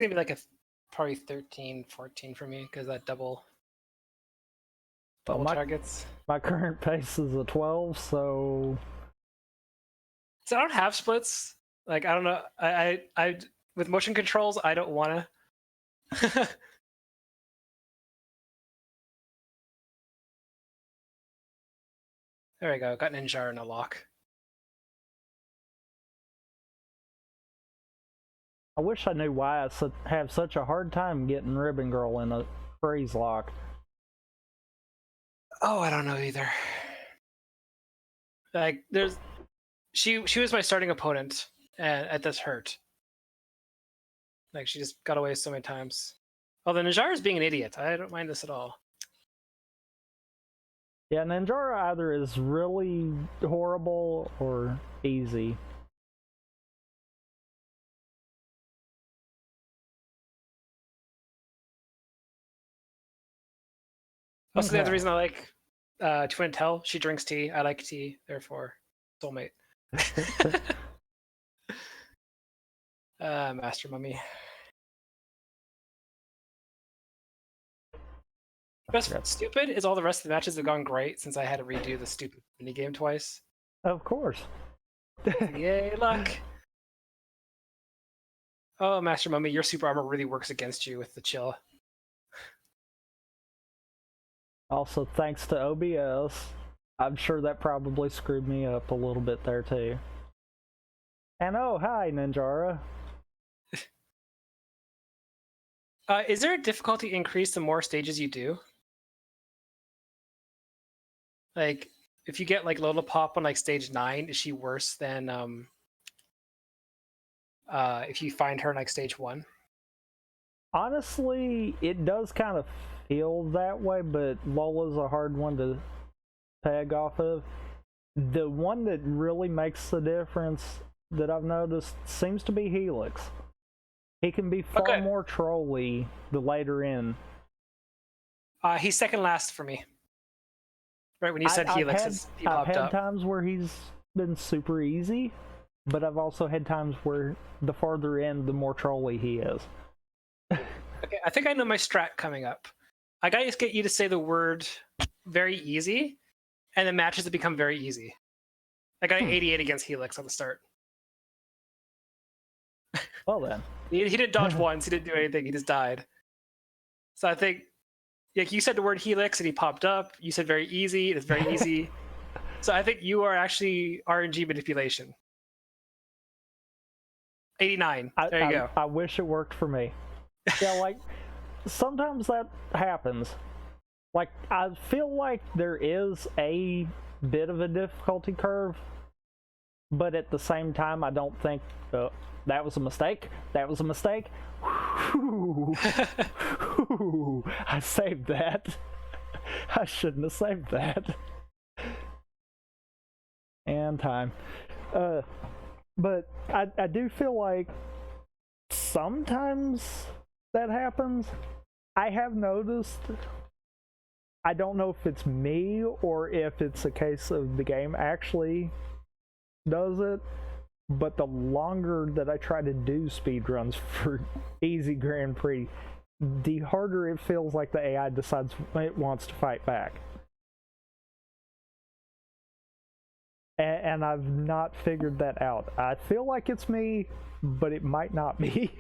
Maybe like probably 13, 14 for me because that double targets. My current pace is a 12, so I don't have splits. Like I don't know. I with motion controls I don't wanna. There we go. Got Ninja in a lock. I wish I knew why I have such a hard time getting Ribbon Girl in a freeze lock. Oh, I don't know either. Like she was my starting opponent, and at this hurt. Like she just got away so many times. Although Najara is being an idiot, I don't mind this at all. Yeah, Ninjara either is really horrible or easy. Also, the other reason I like Twin Tell, she drinks tea. I like tea, therefore, soulmate. Master Mummy. Best stupid is all the rest of the matches have gone great since I had to redo the stupid minigame twice. Of course. Yay, luck! Oh, Master Mummy, your super armor really works against you with the chill. Also, thanks to OBS, I'm sure that probably screwed me up a little bit there too. And oh, hi, Ninjara. Is there a difficulty increase the more stages you do? Like, if you get like Lola Pop on like stage 9, is she worse than if you find her in like stage 1? Honestly, it does kind of feel that way, but Lola's a hard one to peg off of. The one that really makes the difference that I've noticed seems to be Helix. He can be far more trolly the later in. He's second last for me. Right when you said Helix, he popped I've had up. times where he's been super easy, but I've also had times where the farther in, the more trolly he is. Okay, I think I know my strat coming up. I gotta get you to say the word very easy, and the matches have become very easy. I got 88 against Helix on the start. Well then. He didn't dodge once, he didn't do anything, he just died. So I think, like you said the word Helix and he popped up, you said very easy, it's very easy. So I think you are actually RNG manipulation. 89, there you go. I wish it worked for me. Yeah, like, sometimes that happens. Like, I feel like there is a bit of a difficulty curve, but at the same time, I don't think that was a mistake. That was a mistake. Whew. Whew. I saved that. I shouldn't have saved that. And time. But I do feel like sometimes that happens. I have noticed, I don't know if it's me or if it's a case of the game actually does it, but the longer that I try to do speedruns for easy Grand Prix, the harder it feels like the AI decides it wants to fight back. And I've not figured that out. I feel like it's me, but it might not be.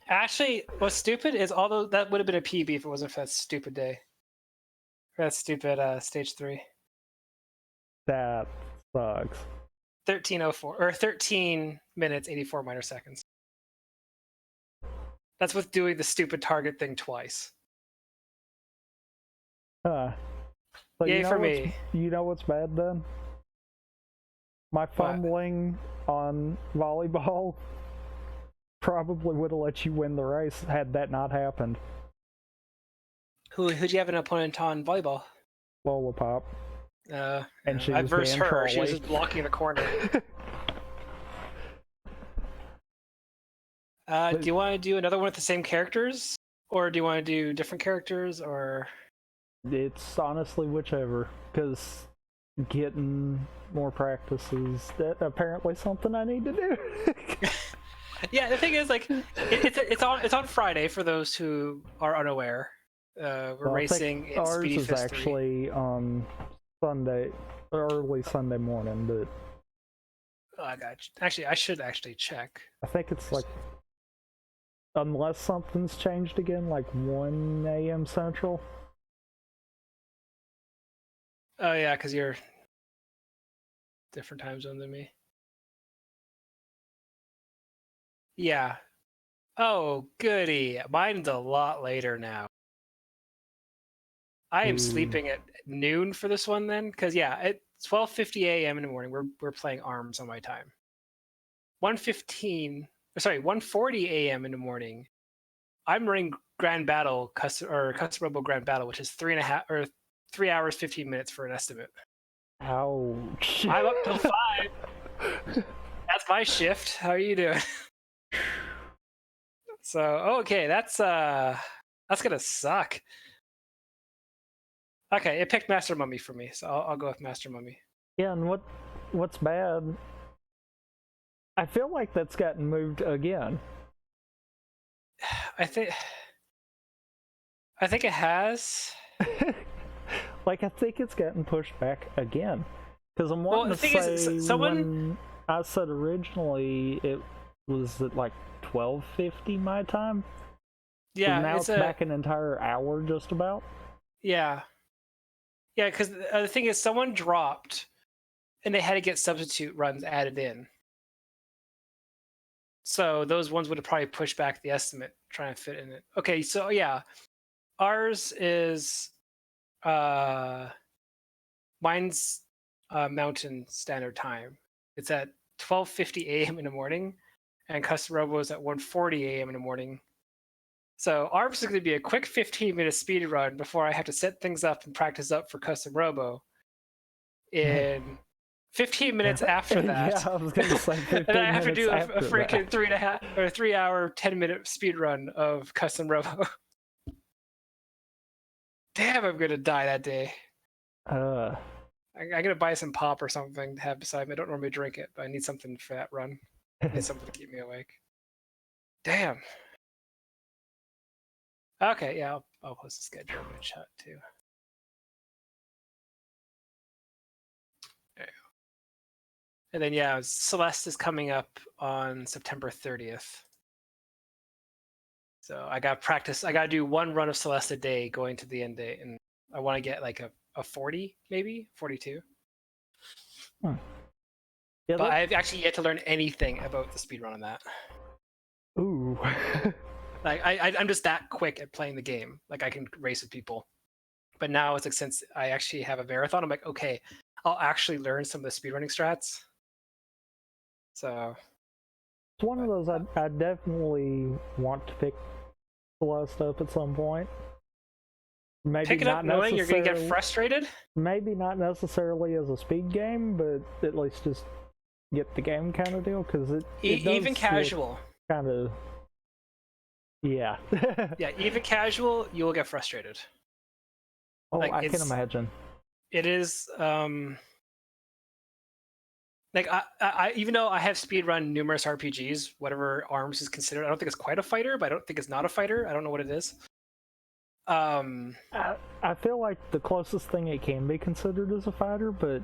Actually, what's stupid is, although that would have been a PB if it wasn't for that stupid day. For that stupid stage 3. That sucks. 13:04 or 13 minutes 84 minor seconds. That's with doing the stupid target thing twice. But yay for me. You know what's bad then? My fumbling on volleyball probably would have let you win the race had that not happened. Who'd you have an opponent on volleyball? Lola Pop. And she I was versed her. trolly. She was just blocking the corner. Do you want to do another one with the same characters, or do you want to do different characters, or? It's honestly whichever, because getting more practice is apparently something I need to do. Yeah, the thing is, like, it's on Friday for those who are unaware. We're Well, I think racing in ours Speedy is Fest 3. actually on Sunday, early Sunday morning, but Oh, I got you. Actually, I should actually check. I think it's like, unless something's changed again, like 1 a.m. Central. Oh yeah, because you're different time zone than me. Yeah. Oh, goody. Mine's a lot later now. I am Ooh. sleeping at noon for this one then, because yeah, at 12:50 a.m. in the morning, we're playing ARMS on my time. 1:40 a.m. in the morning, I'm running Grand Battle custom Robo Grand Battle, which is 3 hours 15 minutes for an estimate. Ouch. I'm up till 5. That's my shift. How are you doing? So okay, that's gonna suck. Okay, it picked Master Mummy for me, so I'll go with Master Mummy. Yeah, and what's bad? I feel like that's gotten moved again. I think it has. Like, I think it's gotten pushed back again. Because I'm wanting the to thing say, is, someone. when I said originally it was at like 12:50 my time. Yeah, now it's back an entire hour just about. Yeah. Yeah, because the thing is, someone dropped, and they had to get substitute runs added in. So those ones would have probably pushed back the estimate, trying to fit in it. Okay, so yeah, ours is mine's Mountain Standard Time. It's at 12:50 a.m. in the morning, and Custom Robo is at 1:40 a.m. in the morning. So ARMS is going to be a quick 15-minute speed run before I have to set things up and practice up for Custom Robo. In 15 minutes after that, yeah, I was going to say 15 and I have to do a freaking that. 3 hour 10-minute speed run of Custom Robo. Damn, I'm gonna die that day. I'm gonna buy some pop or something to have beside me. I don't normally drink it, but I need something for that run. I need something to keep me awake. Damn. Okay, yeah, I'll post the schedule in the chat too. There you go. And then yeah, Celeste is coming up on September 30th. So I got practice. I got to do one run of Celeste a day going to the end date, and I want to get like a 40, maybe 42. Hmm. Yeah, but I've actually yet to learn anything about the speedrun on that. Ooh. Like I'm just that quick at playing the game. Like I can race with people. But now it's like, since I actually have a marathon, I'm like, okay, I'll actually learn some of the speedrunning strats. So it's one of those I definitely want to pick Celeste up at some point. Maybe pick it up knowing you're going to get frustrated? Maybe not necessarily as a speed game, but at least just get the game kind of deal, because it even casual. Kind of. Yeah. Yeah, even casual, you will get frustrated. Oh, like, I can imagine. It is like I even though I have speedrun numerous RPGs, whatever ARMS is considered, I don't think it's quite a fighter, but I don't think it's not a fighter. I don't know what it is. I feel like the closest thing it can be considered is a fighter, but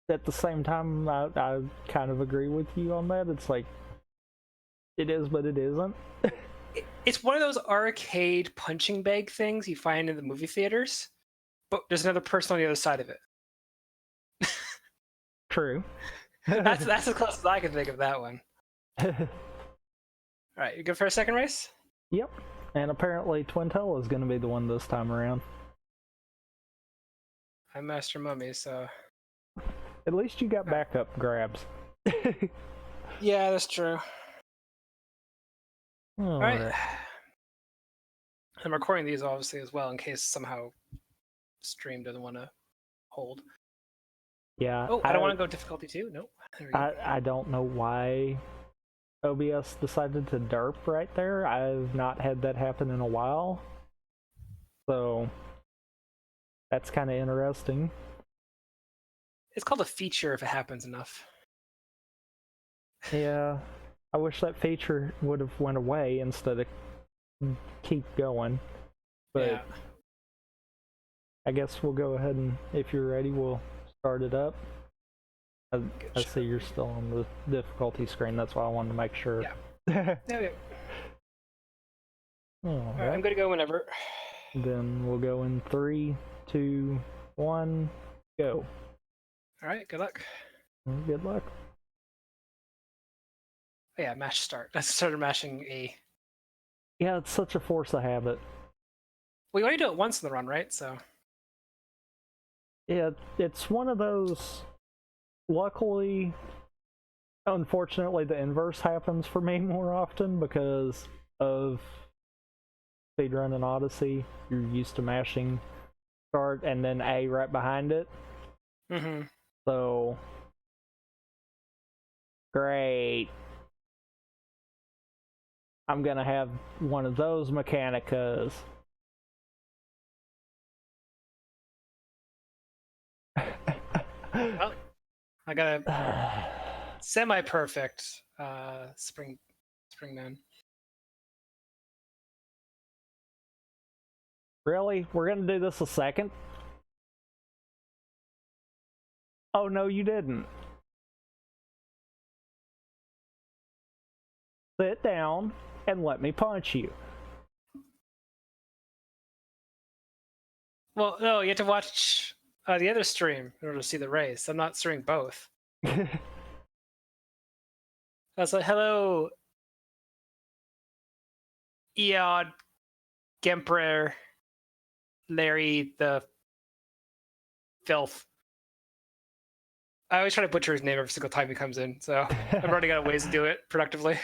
at the same time, I kind of agree with you on that. It's like, it is, but it isn't. It's one of those arcade punching bag things you find in the movie theaters, but there's another person on the other side of it. True. That's as close as I can think of that one. All right, you good for a second race? Yep. And apparently Twintella is going to be the one this time around. I'm Master Mummy, so... At least you got backup grabs. Yeah, that's true. All right. I'm recording these, obviously, as well, in case somehow stream doesn't want to hold. Yeah. Oh, I don't want to go difficulty 2? Nope. I don't know why OBS decided to derp right there. I've not had that happen in a while. So that's kind of interesting. It's called a feature if it happens enough. Yeah. I wish that feature would have went away instead of keep going. But Yeah. I guess we'll go ahead and, if you're ready, we'll start it up. I see you're still on the difficulty screen. That's why I wanted to make sure. Yeah. Yeah. All right, I'm gonna go whenever. Then we'll go in 3, 2, 1, go. All right. Good luck. Good luck. Oh, yeah, mash start. I started mashing A. Yeah, it's such a force of habit. Well, you only do it once in the run, right? So. Yeah, it's one of those. Luckily, unfortunately, the inverse happens for me more often because of Speedrun and Odyssey. You're used to mashing start and then A right behind it. Mm-hmm. So, great. I'm gonna have one of those Mechanicas. Well, I got a semi-perfect Springman. Really? We're gonna do this a second? Oh no, you didn't. Sit down and let me punch you. Well, no, you have to watch the other stream in order to see the race. I'm not streaming both. I was like, hello, Eod, Gemperor, Larry, the Filth. I always try to butcher his name every single time he comes in, so I've already got ways to do it productively.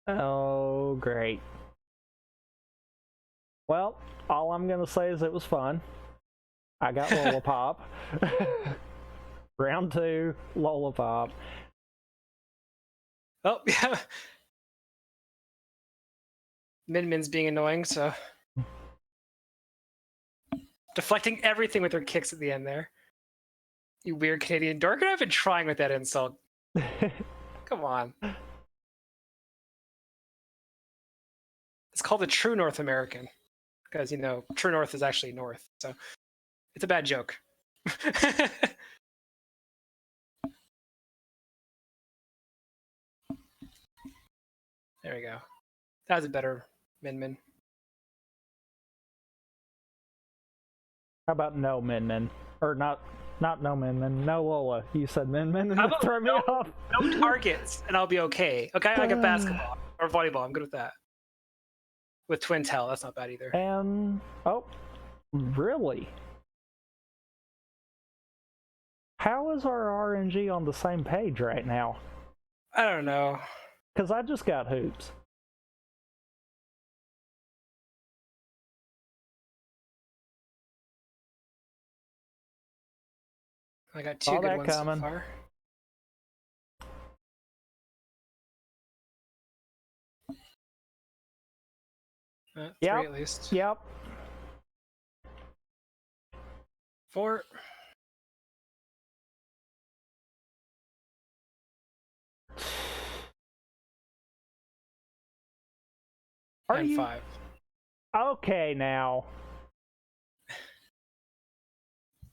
Oh, great. Well, all I'm gonna say is it was fun. I got Lollipop. Round 2, Lollipop. Oh, yeah. Min Min's being annoying, so. Deflecting everything with her kicks at the end there. You weird Canadian dork. I've been trying with that insult. Come on. It's called the True North American. Because, you know, True North is actually North. So it's a bad joke. There we go. That was a better Min Min. How about no Min Min? Or not no Min Min, no Lola. You said Min Min and How it about threw me off. No targets, and I'll be okay. Okay, I got basketball or volleyball. I'm good with that. With Twin Tail, that's not bad either. And oh, really? How is our RNG on the same page right now? I don't know. Because I just got hoops. I got two good ones coming. so far. Three at least. Yep. 4. And 5. Okay now?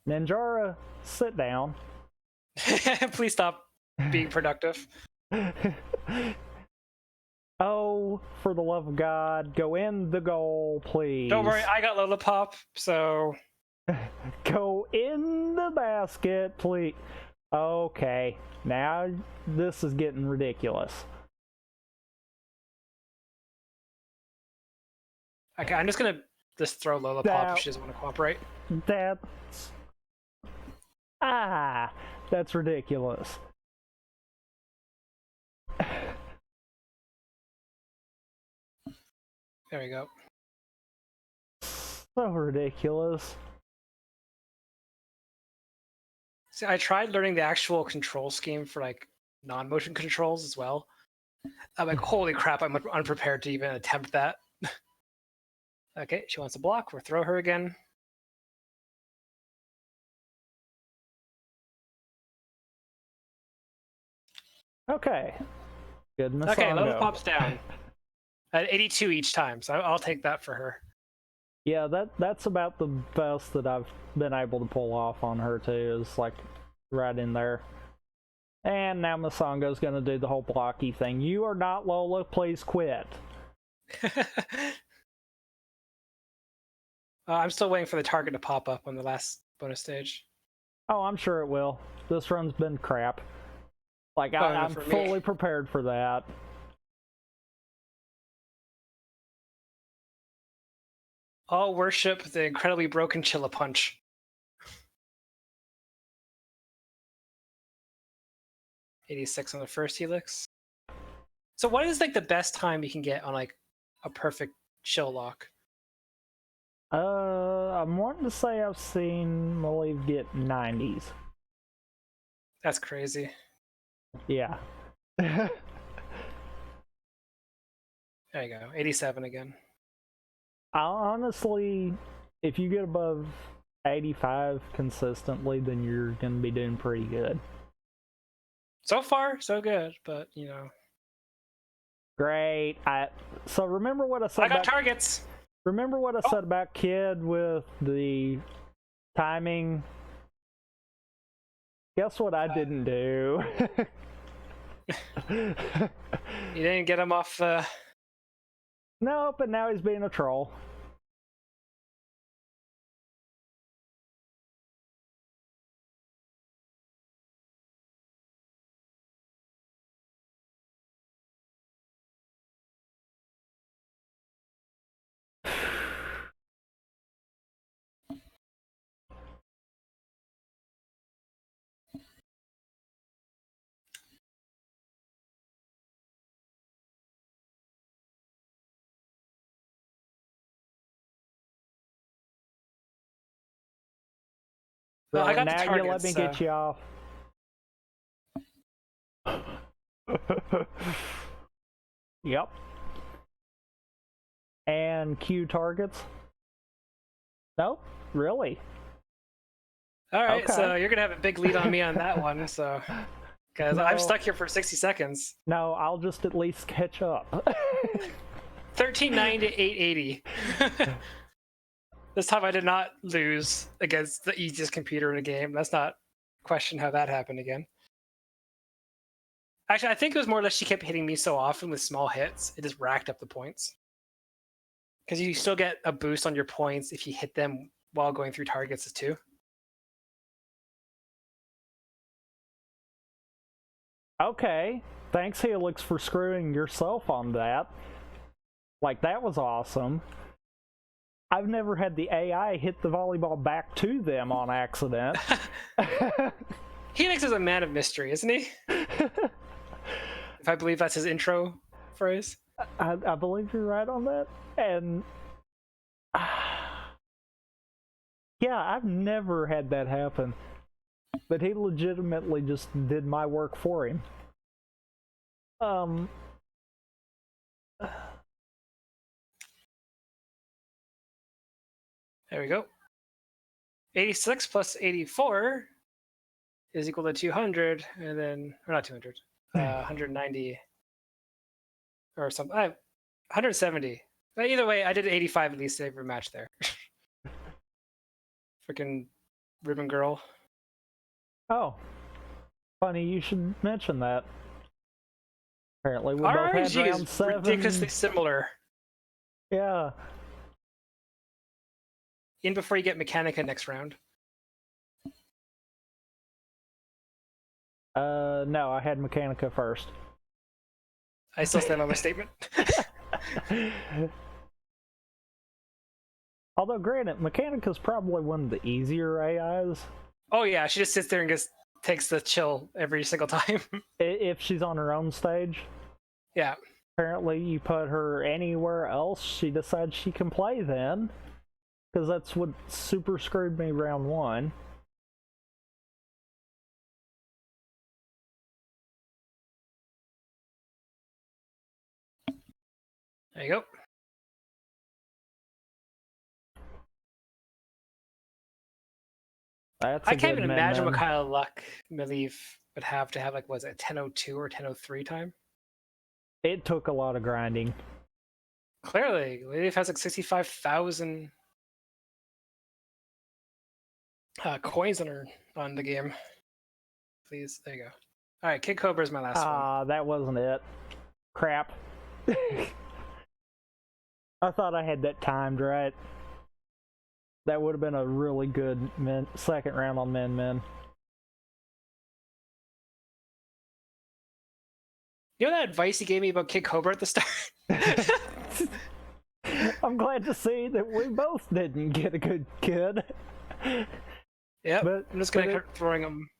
Ninjara, sit down. Please stop being productive. Oh, for the love of God, go in the goal, please. Don't worry, I got Lollipop, so... Go in the basket, please. Okay, now this is getting ridiculous. Okay, I'm just gonna throw Lollipop if she doesn't want to cooperate. That's ridiculous. There we go. So ridiculous. See, I tried learning the actual control scheme for like non-motion controls as well. I'm like, holy crap, I'm unprepared to even attempt that. Okay, she wants to block. We'll throw her again. Okay. Good Masongo. Okay, level pops down at 82 each time, so I'll take that for her. Yeah, that's about the best that I've been able to pull off on her too, is like right in there. And now Masongo's gonna do the whole blocky thing. You are not Lola, please quit. I'm still waiting for the target to pop up on the last bonus stage. Oh, I'm sure it will. This run's been crap. Like, I'm fully prepared for that. All worship the incredibly broken Chilla Punch. $86 on the first helix. So what is like the best time you can get on like a perfect chill lock? I'm wanting to say I've seen Malieve get 90s. That's crazy. Yeah. There you go. 87 again. Honestly, if you get above 85 consistently, then you're gonna be doing pretty good. So far, so good, but you know. Great. So remember what I said. I got targets. Remember what I said about Kid with the timing? Guess what I didn't do? You didn't get him off. Nope, and now he's being a troll. Well, I got now the targets, you let me get you off. Yep. And Q targets? Nope, really? All right, so you're gonna have a big lead on me on that one, so because I'm stuck here for 60 seconds. No, I'll just at least catch up. 1390 to 880. This time I did not lose against the easiest computer in the game. Let's not question how that happened again. Actually, I think it was more or less she kept hitting me so often with small hits, it just racked up the points. Because you still get a boost on your points if you hit them while going through targets too. Okay, thanks Helix for screwing yourself on that. Like, that was awesome. I've never had the AI hit the volleyball back to them on accident. Helix is a man of mystery, isn't he? If I believe that's his intro phrase. I believe you're right on that. And yeah, I've never had that happen. But he legitimately just did my work for him. There we go. 86 plus 84 is equal to 200, and then, or not 200, 190, or something. 170. But either way, I did 85 at least every match there. Freaking ribbon girl. Oh, funny you should mention that. Apparently, we both had round 7. Ridiculously similar. Yeah. In before you get Mechanica next round. No, I had Mechanica first. I still stand on my statement. Although, granted, Mechanica's probably one of the easier AIs. Oh yeah, she just sits there and just takes the chill every single time. If she's on her own stage. Yeah. Apparently, you put her anywhere else, she decides she can play then. Because that's what super screwed me round 1. There you go. That's I can't even imagine what kind of luck Malieve would have to have like, was it 10:02 or 10:03 time? It took a lot of grinding. Clearly, Leaf has like 65,000 coins on the game. Please, there you go. All right, Kid Cobra is my last one. That wasn't it. Crap. I thought I had that timed right. That would have been a really good second round on men. You know that advice you gave me about Kid Cobra at the start? I'm glad to see that we both didn't get a good kid. Yeah, I'm just gonna start throwing him.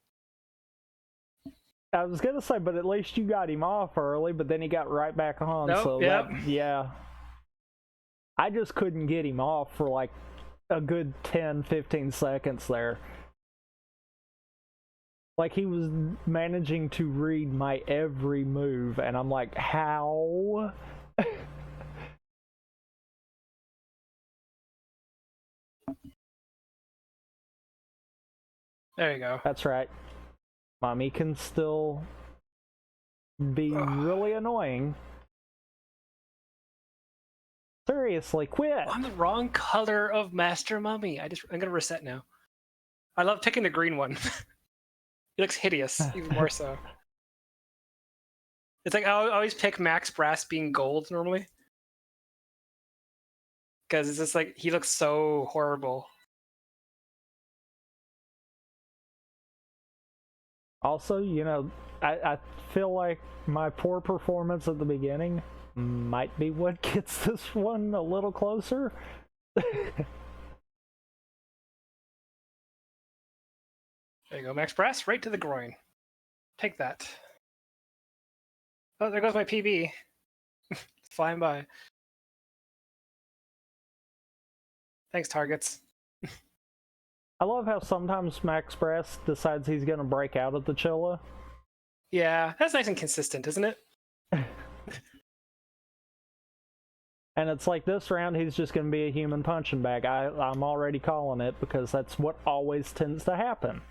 I was gonna say, but at least you got him off early, but then he got right back on. Nope, so yep. yeah. I just couldn't get him off for like a good 10-15 seconds there. Like, he was managing to read my every move, and I'm like, how? There you go. That's right. Mommy can still be really annoying. Seriously, quit! I'm the wrong color of Master Mummy. I'm gonna reset now. I love picking the green one. He looks hideous, even more so. It's like I always pick Max Brass being gold normally. Because it's just like, he looks so horrible. Also, you know, I feel like my poor performance at the beginning might be what gets this one a little closer. There you go, Max Brass, right to the groin. Take that. Oh, there goes my PB. Flying by. Thanks, targets. I love how sometimes Max Brass decides he's gonna break out of the Chilla. Yeah, that's nice and consistent, isn't it? And it's like, this round he's just gonna be a human punching bag. I'm already calling it, because that's what always tends to happen.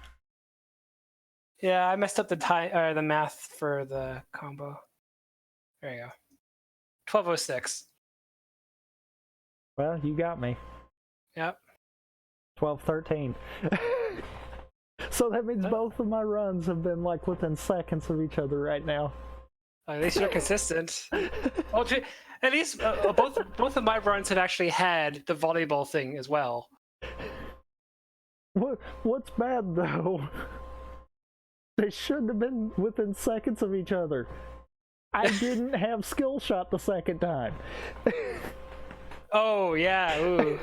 Yeah, I messed up the math for the combo. There you go. 1206. Well, you got me. Yep. 12-13. So that means both of my runs have been like within seconds of each other right now. At least you're consistent. Well, at least both of my runs have actually had the volleyball thing as well. What's bad though? They shouldn't have been within seconds of each other. I didn't have skill shot the second time. Oh yeah. Ooh.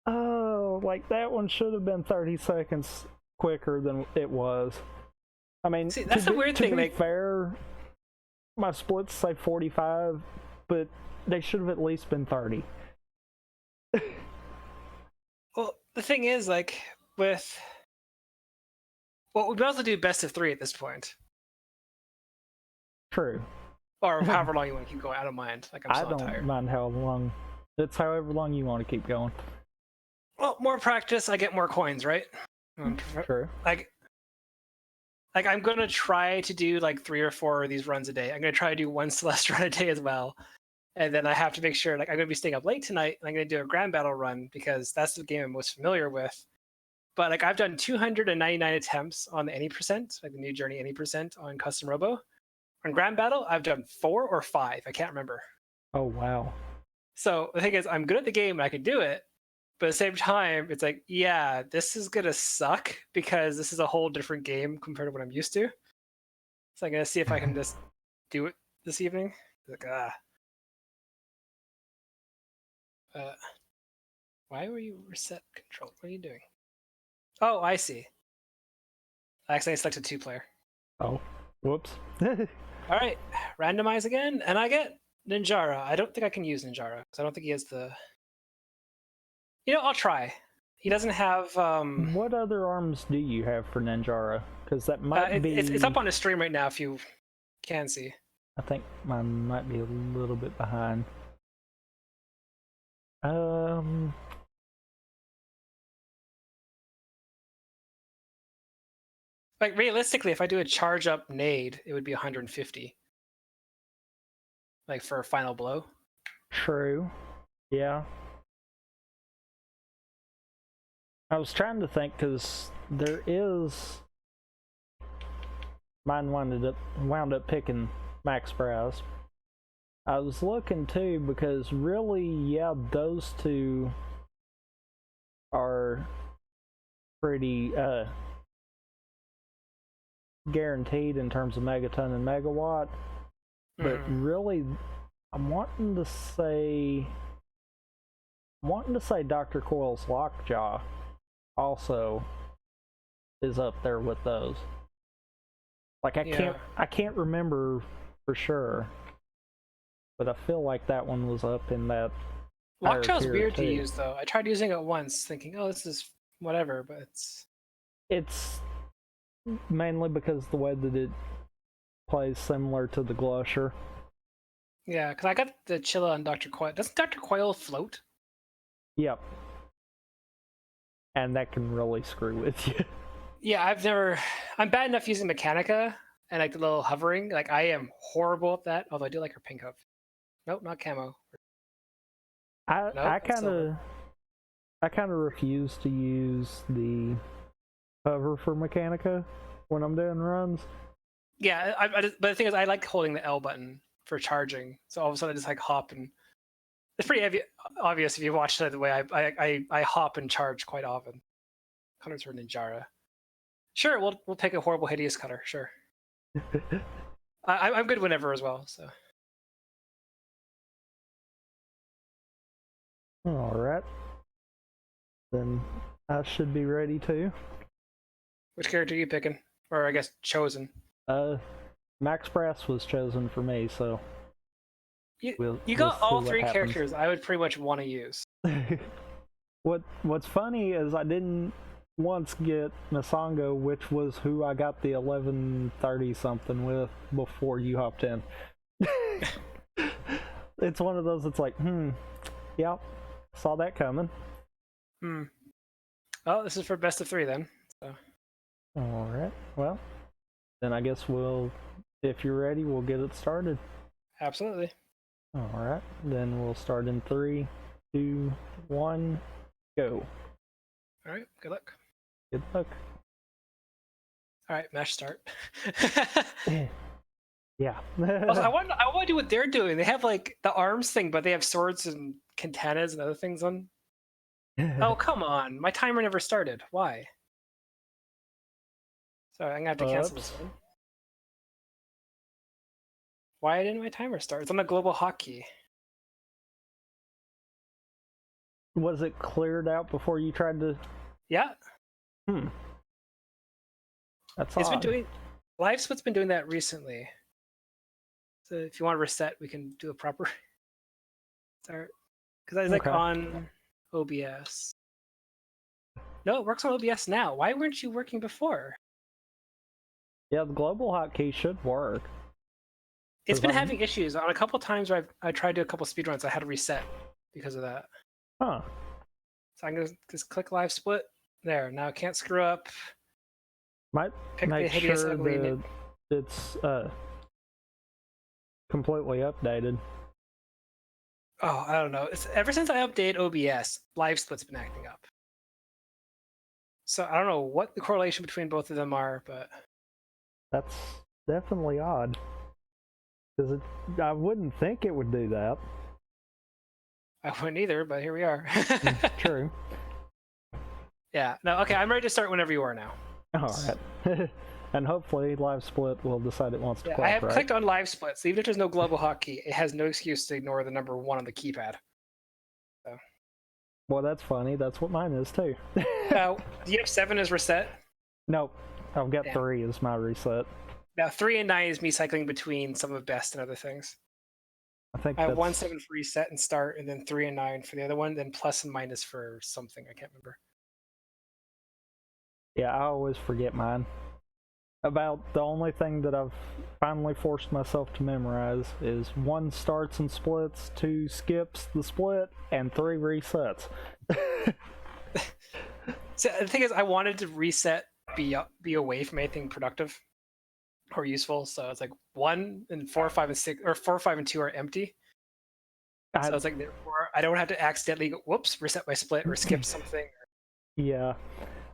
Oh, like that one should have been 30 seconds quicker than it was. I mean, see, that's the weird thing. To be like, fair, my splits say 45, but they should have at least been 30. well, the thing is, like, with well, we'd also do best of 3 at this point. True. Or however long you want to keep going. I don't mind. Like, I'm so tired. I don't mind how long. It's however long you want to keep going. Well, more practice, I get more coins, right? True. Like I'm gonna try to do like 3 or 4 of these runs a day. I'm gonna try to do 1 Celeste run a day as well, and then I have to make sure, like, I'm gonna be staying up late tonight, and I'm gonna do a Grand Battle run because that's the game I'm most familiar with. But like, I've done 299 attempts on the any percent, like the new Journey any percent on Custom Robo. On Grand Battle, I've done 4 or 5. I can't remember. Oh wow. So the thing is, I'm good at the game and I can do it. But at the same time, it's like, yeah, this is gonna suck because this is a whole different game compared to what I'm used to. So I'm gonna see if I can just do it this evening. Like, why were you reset control? What are you doing? Oh, I see. I accidentally selected 2-player. Oh, whoops. All right, randomize again, and I get Ninjara. I don't think I can use Ninjara because I don't think he has the. You know, I'll try. He doesn't have. What other arms do you have for Ninjara? Because that might be. It's up on the stream right now if you can see. I think mine might be a little bit behind. Like realistically, if I do a charge up nade, it would be 150. Like for a final blow. True. Yeah. I was trying to think because there is. Mine wound up picking max price. I was looking too because really, yeah, those two are pretty guaranteed in terms of megaton and megawatt. But really, I'm wanting to say Dr. Coil's Lockjaw also is up there with those. Like I can't remember for sure, but I feel like that one was up in that. Lockjaw's weird to use though. I tried using it once, thinking, "Oh, this is whatever," but it's mainly because the way that it plays similar to the Glusher. Yeah, because I got the Chilla on Dr. Coil. Doesn't Dr. Coil float? Yep. And that can really screw with you. Yeah, I'm bad enough using Mechanica and like the little hovering. Like I am horrible at that. Although I do like her pink outfit. Nope, not camo. I kind of refuse to use the hover for Mechanica when I'm doing runs. Yeah, but the thing is, I like holding the L button for charging. So all of a sudden, I just like hop and it's pretty obvious if you watch the way I hop and charge quite often. Cutters for Ninjara. Sure, we'll take a horrible hideous cutter. Sure, I'm good whenever as well. So. All right, then I should be ready too. Which character are you picking, or I guess chosen? Max Brass was chosen for me, so you got all three characters I would pretty much want to use. What's funny is I didn't once get Masango, which was who I got the 1130 something with before you hopped in. It's one of those that's like, yep, saw that coming. Oh, this is for best of 3 then. So. Alright, well, then I guess if you're ready, we'll get it started. Absolutely. Alright, then we'll start in 3, 2, 1, go. Alright, good luck. Good luck. Alright, match start. Yeah. Also, I want to do what they're doing. They have like the arms thing, but they have swords and katanas and other things on. Oh, come on. My timer never started. Why? Sorry, I'm going to have to cancel this one. Why didn't my timer start? It's on the global hotkey. Was it cleared out before you tried to? Yeah. That's it's odd. been doing. LiveSplit's been doing that recently. So if you want to reset, we can do a proper start. Because I was like on OBS. No, it works on OBS now. Why weren't you working before? Yeah, the global hotkey should work. It's been having issues. On a couple times where I tried to do a couple speedruns, I had to reset because of that. Huh. So I'm going to just click live split. There. Now I can't screw up. Might make sure that it's completely updated. Oh, I don't know. Ever since I updated OBS, live split's been acting up. So I don't know what the correlation between both of them are, but that's definitely odd. Because I wouldn't think it would do that. I wouldn't either, but here we are. True. Yeah. No. Okay. I'm ready to start whenever you are now. All right. And hopefully live split will decide it wants to play. I have clicked on live split, so even if there's no global hotkey, it has no excuse to ignore the number 1 on the keypad. So. Well, that's funny. That's what mine is too. Now, do you have 7 as reset? Nope. I've got 3 as my reset. Now 3 and 9 is me cycling between some of best and other things. I have 1, 7 for reset and start, and then 3 and 9 for the other one, then plus and minus for something I can't remember. Yeah, I always forget mine. About the only thing that I've finally forced myself to memorize is 1 starts and splits, 2 skips the split, and 3 resets. So the thing is, I wanted to reset be away from anything productive or useful. So it's like 1 and 4, 5, and 6, or 4, 5, and 2 are empty. So it's like therefore I don't have to accidentally whoops reset my split or skip something. Yeah,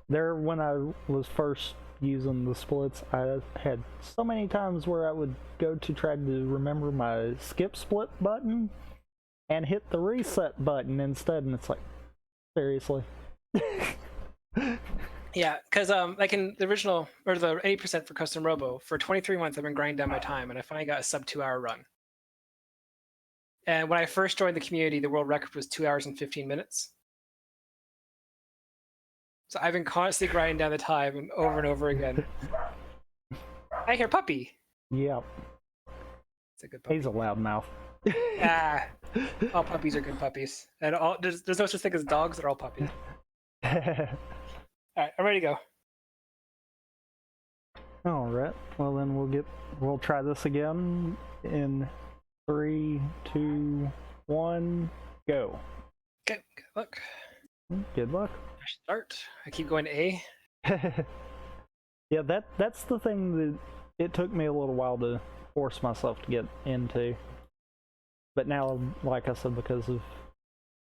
when I was first using the splits, I had so many times where I would go to try to remember my skip split button and hit the reset button instead, and it's like, seriously. Yeah, because like in the original, or the 80% for custom robo, for 23 months I've been grinding down my time, and I finally got a sub 2-hour run. And when I first joined the community, the world record was 2 hours and 15 minutes. So I've been constantly grinding down the time and over again. I hear puppy. Yep. It's a good puppy. He's a loudmouth. All puppies are good puppies. And there's no such thing as dogs, they're all puppies. Alright, I'm ready to go. Alright, well then we'll try this again in 3, 2, 1, go. Okay, good luck. Good luck. Start. I keep going to A. Yeah, that's the thing that it took me a little while to force myself to get into. But now, like I said, because of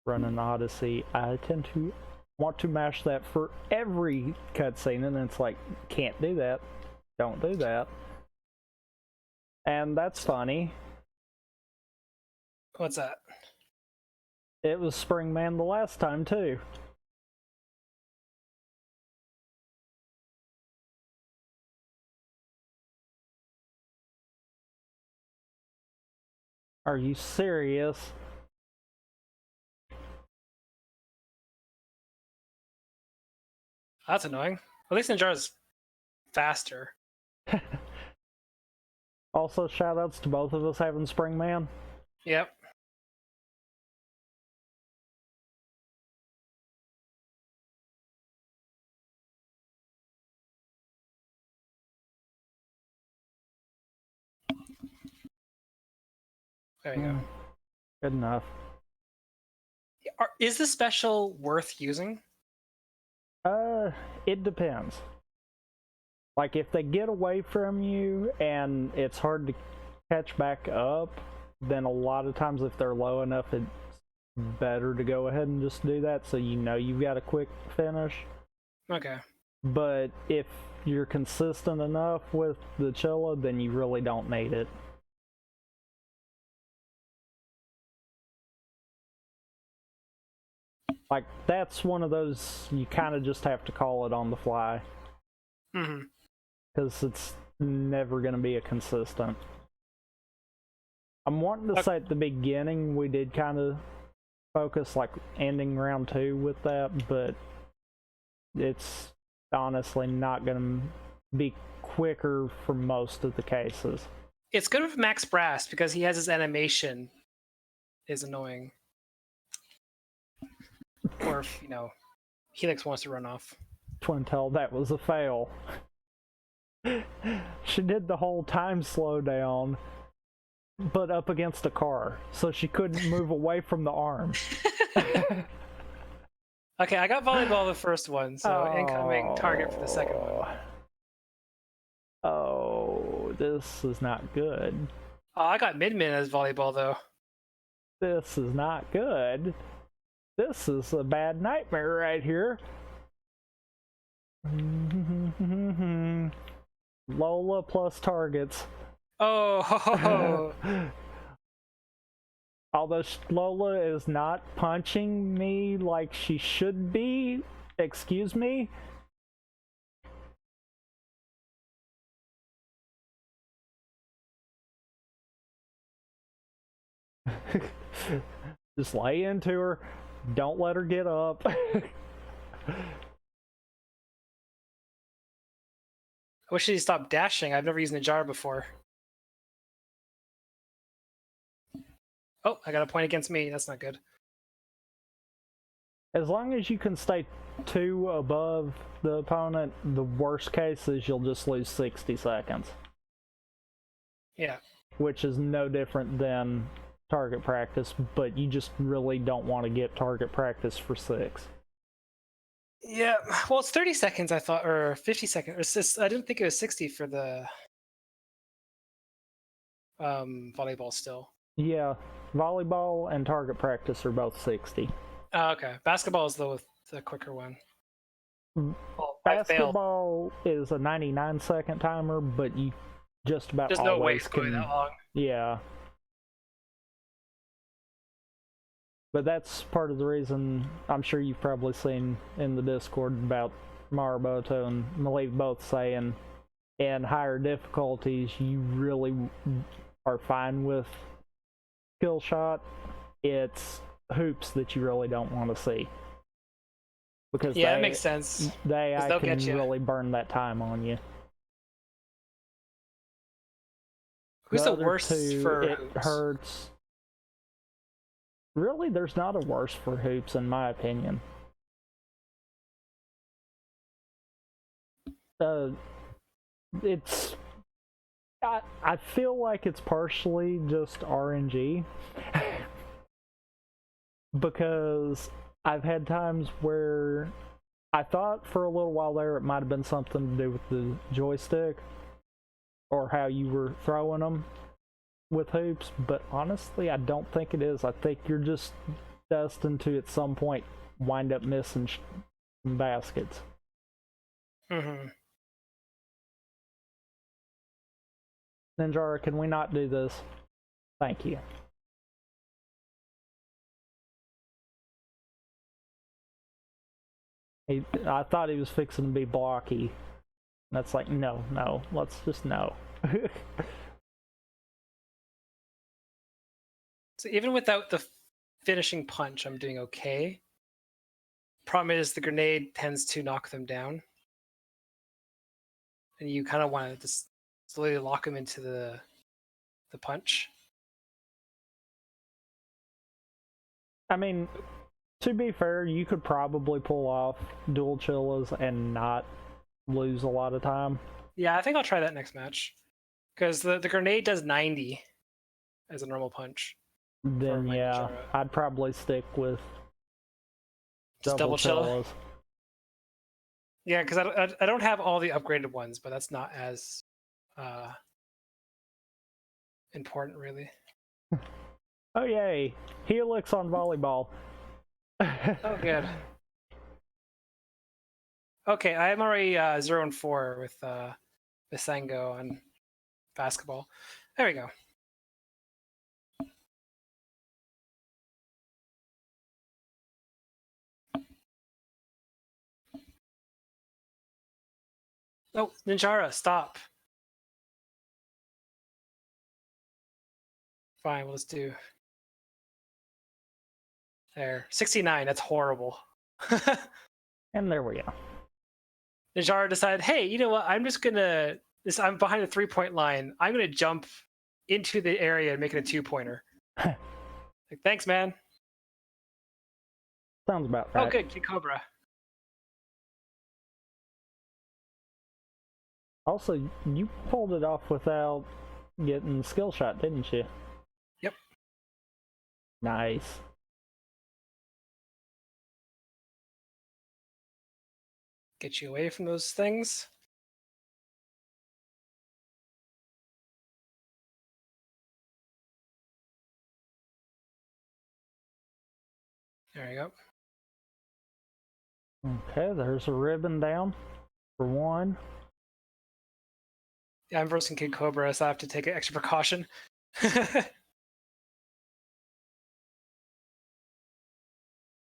running Odyssey, I tend to want to mash that for every cutscene, and it's like, can't do that. Don't do that. And that's funny. What's that? It was Springman the last time, too. Are you serious? That's annoying. At least Ninja's faster. Also, shoutouts to both of us having Springman. Yep. There you go. Good enough. Is the special worth using? It depends. Like, if they get away from you and it's hard to catch back up, then a lot of times if they're low enough, it's better to go ahead and just do that so you know you've got a quick finish. Okay. But if you're consistent enough with the Chilla, then you really don't need it. Like, that's one of those you kind of just have to call it on the fly. Mm-hmm. Because it's never going to be a consistent. I'm wanting to say at the beginning we did kind of focus, like, ending round 2 with that, but it's honestly not going to be quicker for most of the cases. It's good with Max Brass because he has his animation is annoying. Or if, Helix wants to run off. Twintel, that was a fail. She did the whole time slowdown, but up against a car, so she couldn't move away from the arm. Okay, I got volleyball the first one, so incoming target for the second one. Oh, this is not good. Oh, I got Midman as volleyball, though. This is not good. This is a bad nightmare right here. Lola plus targets. Oh! Although Lola is not punching me like she should be, excuse me. Just lay into her. Don't let her get up. I wish she'd stop dashing. I've never used Ninjara before. Oh, I got a point against me. That's not good. As long as you can stay 2 above the opponent, the worst case is you'll just lose 60 seconds. Yeah. Which is no different than target practice, but you just really don't want to get target practice for 6. Yeah, well, it's 30 seconds, I thought, or 50 seconds. I didn't think it was 60 for the volleyball still. Yeah, volleyball and target practice are both 60. Oh, okay. Basketball is the quicker one. Well, I failed. Basketball is a 99-second timer, but you just about There's no way always it's going can. that long. Yeah. But that's part of the reason I'm sure you've probably seen in the Discord about Maraboto and Malik both saying in higher difficulties you really are fine with skill shot. It's hoops that you really don't want to see. Because Yeah, that makes sense. I can really burn that time on you. Who's the worst for it hoops? Hurts. Really, there's not a worse for hoops in my opinion. It's I feel like it's partially just RNG because I've had times where I thought for a little while there it might have been something to do with the joystick or how you were throwing them with hoops, but honestly I don't think it is. I think you're just destined to at some point wind up missing baskets. Mm-hmm. Ninjara, can we not do this? Thank you. I thought he was fixing to be blocky. That's like, no, let's just no. So even without the finishing punch, I'm doing okay. Problem is the grenade tends to knock them down. And you kind of want to just slowly lock them into the punch. I mean, to be fair, you could probably pull off dual chillas and not lose a lot of time. Yeah, I think I'll try that next match. Because the grenade does 90 as a normal punch. Then yeah, I'd probably stick with just double chillas. Yeah, because I don't have all the upgraded ones, but that's not as important, really. Oh yay! Helix on volleyball. Oh good. Okay, I'm already 0-4 with Bisango on basketball. There we go. Oh, Ninjara, stop. Fine, let's do. There. 69, that's horrible. And there we go. Ninjara decided, hey, you know what? I'm just gonna. I'm behind the 3-point line. I'm gonna jump into the area and make it a 2-pointer. Like, thanks, man. Sounds about right. Oh, good. Kid Cobra. Also, you pulled it off without getting skill shot, didn't you? Yep. Nice. Get you away from those things. There you go. Okay, there's a ribbon down for one. Yeah, I'm versing Kid Cobra, so I have to take an extra precaution.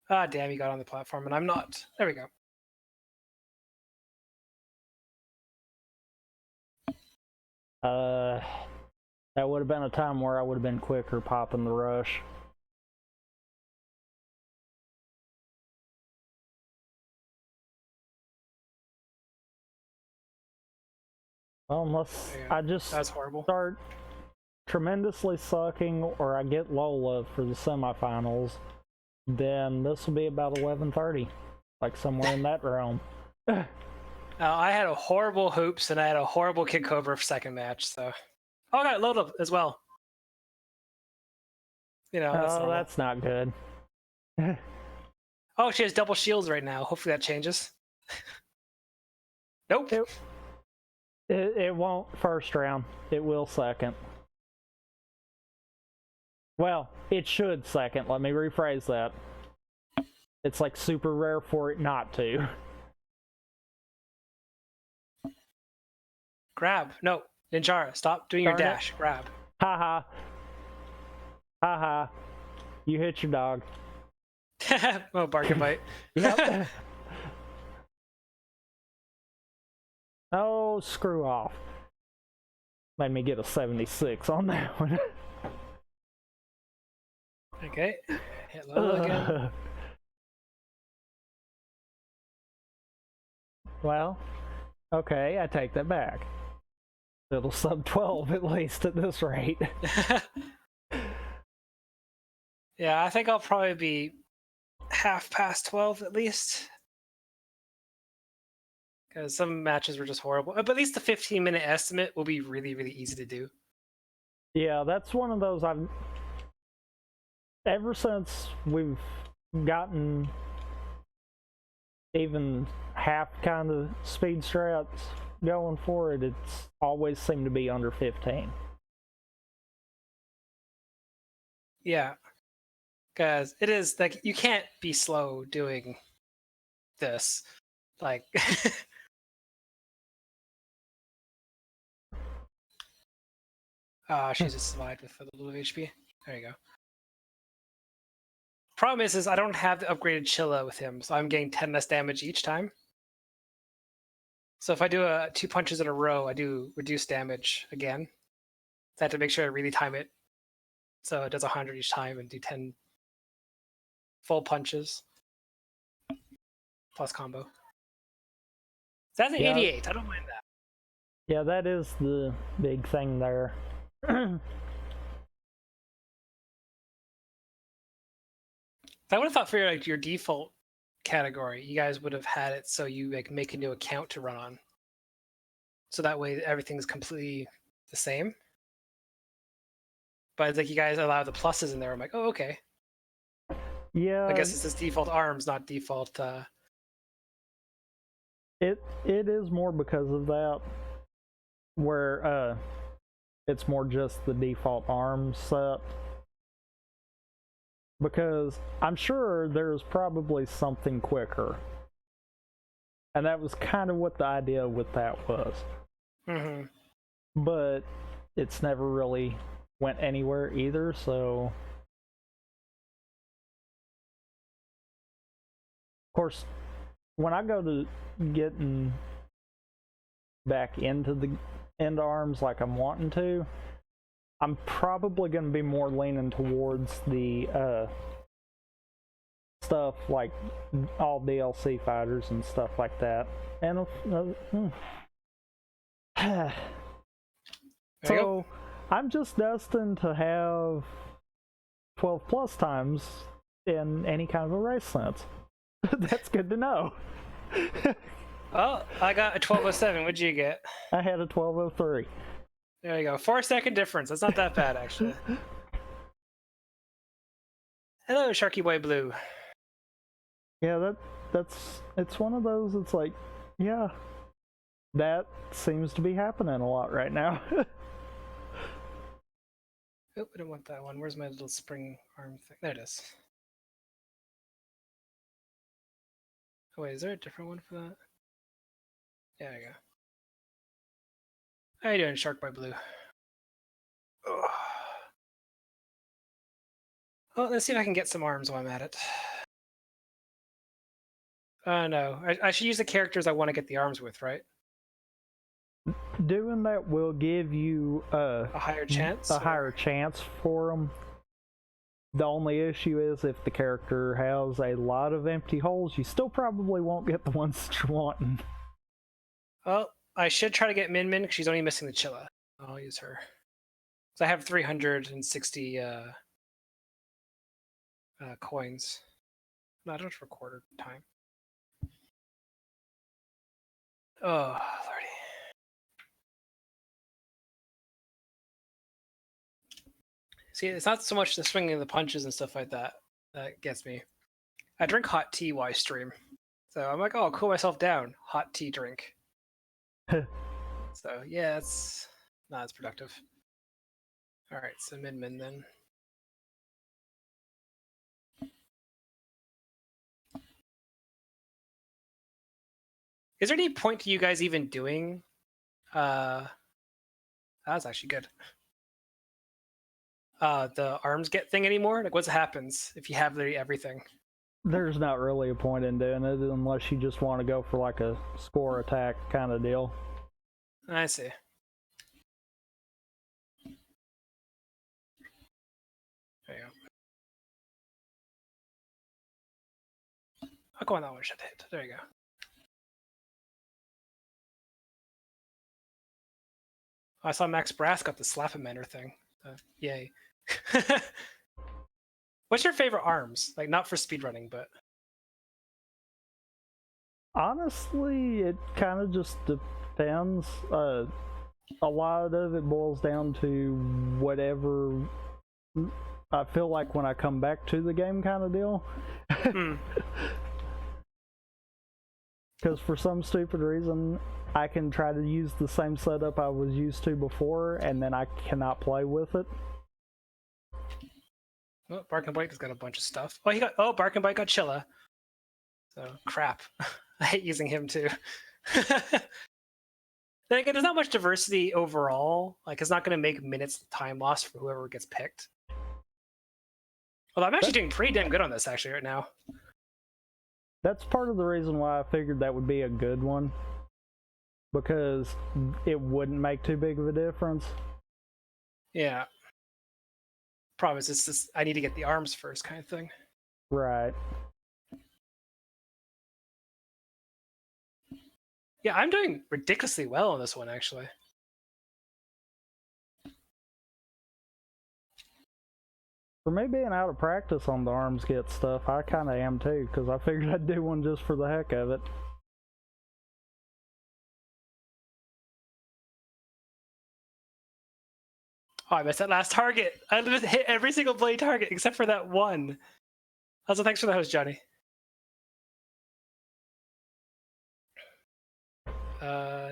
Ah, damn, he got on the platform, and I'm not. There we go. That would have been a time where I would have been quicker popping the rush. Well, unless I just start tremendously sucking or I get Lola for the semifinals, then this will be about 11:30, like somewhere in that realm. I had a horrible hoops and I had a horrible Kid Cobra for second match, so I got load up as well. You know, that's not good. Oh, she has double shields right now. Hopefully that changes. Nope. It won't first round. It will second. Well, it should second. Let me rephrase that. It's like super rare for it not to. Grab. No. Ninjara, stop doing your Darn it. dash. Grab. Haha. Haha. You hit your dog. Oh, bark and bite. Yep. Oh, screw off. Made me get a 76 on that one. Okay. Hit low again. Well, okay, I take that back. It'll sub 12 at least at this rate. Yeah, I think I'll probably be half past 12 at least. Because some matches were just horrible. But at least the 15-minute estimate will be really, really easy to do. Yeah, that's one of those I've... Ever since we've gotten even half kind of speed strats going for it, it's always seemed to be under 15. Yeah. Because it is, like, you can't be slow doing this. Like... she's just survived with a little HP. There you go. Problem is I don't have the upgraded Chilla with him, so I'm getting 10 less damage each time. So if I do 2 punches in a row, I do reduced damage again. So I have to make sure I really time it. So it does 100 each time and do 10 full punches. Plus combo. So that's an 88. I don't mind that. Yeah, that is the big thing there. I would have thought for your default category, you guys would have had it so you like make a new account to run on. So that way everything's completely the same. But it's like you guys allow the pluses in there. I'm like, oh, okay. Yeah. I guess it's just default arms, not default. It is more because of that, where it's more just the default arms set. Because I'm sure there's probably something quicker. And that was kind of what the idea with that was. Mm-hmm. But it's never really went anywhere either, so... Of course, when I go to getting back into the end arms like I'm wanting to, I'm probably going to be more leaning towards the stuff like all DLC fighters and stuff like that. And so I'm just destined to have 12 plus times in any kind of a race sense. That's good to know. Oh, I got a 1207. What'd you get? I had a 1203. There you go. 4-second difference. That's not that bad, actually. Hello, Sharky Boy Blue. Yeah, it's one of those. It's like, yeah, that seems to be happening a lot right now. Oh, I don't want that one. Where's my little spring arm thing? There it is. Oh wait, is there a different one for that? Yeah, there you go. How you doing, Shark Boy Blue? Oh, let's see if I can get some arms while I'm at it. No. I should use the characters I want to get the arms with, right? Doing that will give you a higher chance? A higher chance for them. The only issue is if the character has a lot of empty holes, you still probably won't get the ones that you're wanting. Well, I should try to get Min Min because she's only missing the Chilla. I'll use her. So I have 360 coins. No, I don't have recorder time. Oh, lordy. See, it's not so much the swinging of the punches and stuff like that that gets me. I drink hot tea while I stream. So I'm like, oh, cool myself down. Hot tea drink. So yeah, it's not as productive. All right, so Min then. Is there any point to you guys even doing? That was actually good. The arms get thing anymore? Like, what happens if you have literally everything? There's not really a point in doing it unless you just want to go for like a score attack kind of deal. I see. There you go. I'll go on that one shot hit. There you go. I saw Max Brass got the Slap-a-Mander thing. Yay. What's your favorite arms? Like, not for speedrunning, but... Honestly, it kind of just depends. A lot of it boils down to whatever I feel like when I come back to the game kind of deal. Because for some stupid reason, I can try to use the same setup I was used to before, and then I cannot play with it. Oh, Bark and Bite has got a bunch of stuff. Oh, Bark and Bite got Chilla. So, crap. I hate using him too. Then again, there's not much diversity overall. Like, it's not going to make minutes time loss for whoever gets picked. Although I'm actually doing pretty damn good on this actually right now. That's part of the reason why I figured that would be a good one. Because it wouldn't make too big of a difference. Yeah. Problem is, it's just, I need to get the arms first kind of thing. Right. Yeah, I'm doing ridiculously well on this one, actually. For me being out of practice on the arms get stuff, I kind of am too, because I figured I'd do one just for the heck of it. Oh, I missed that last target. I hit every single bloody target except for that one. Also, thanks for the host, Johnny.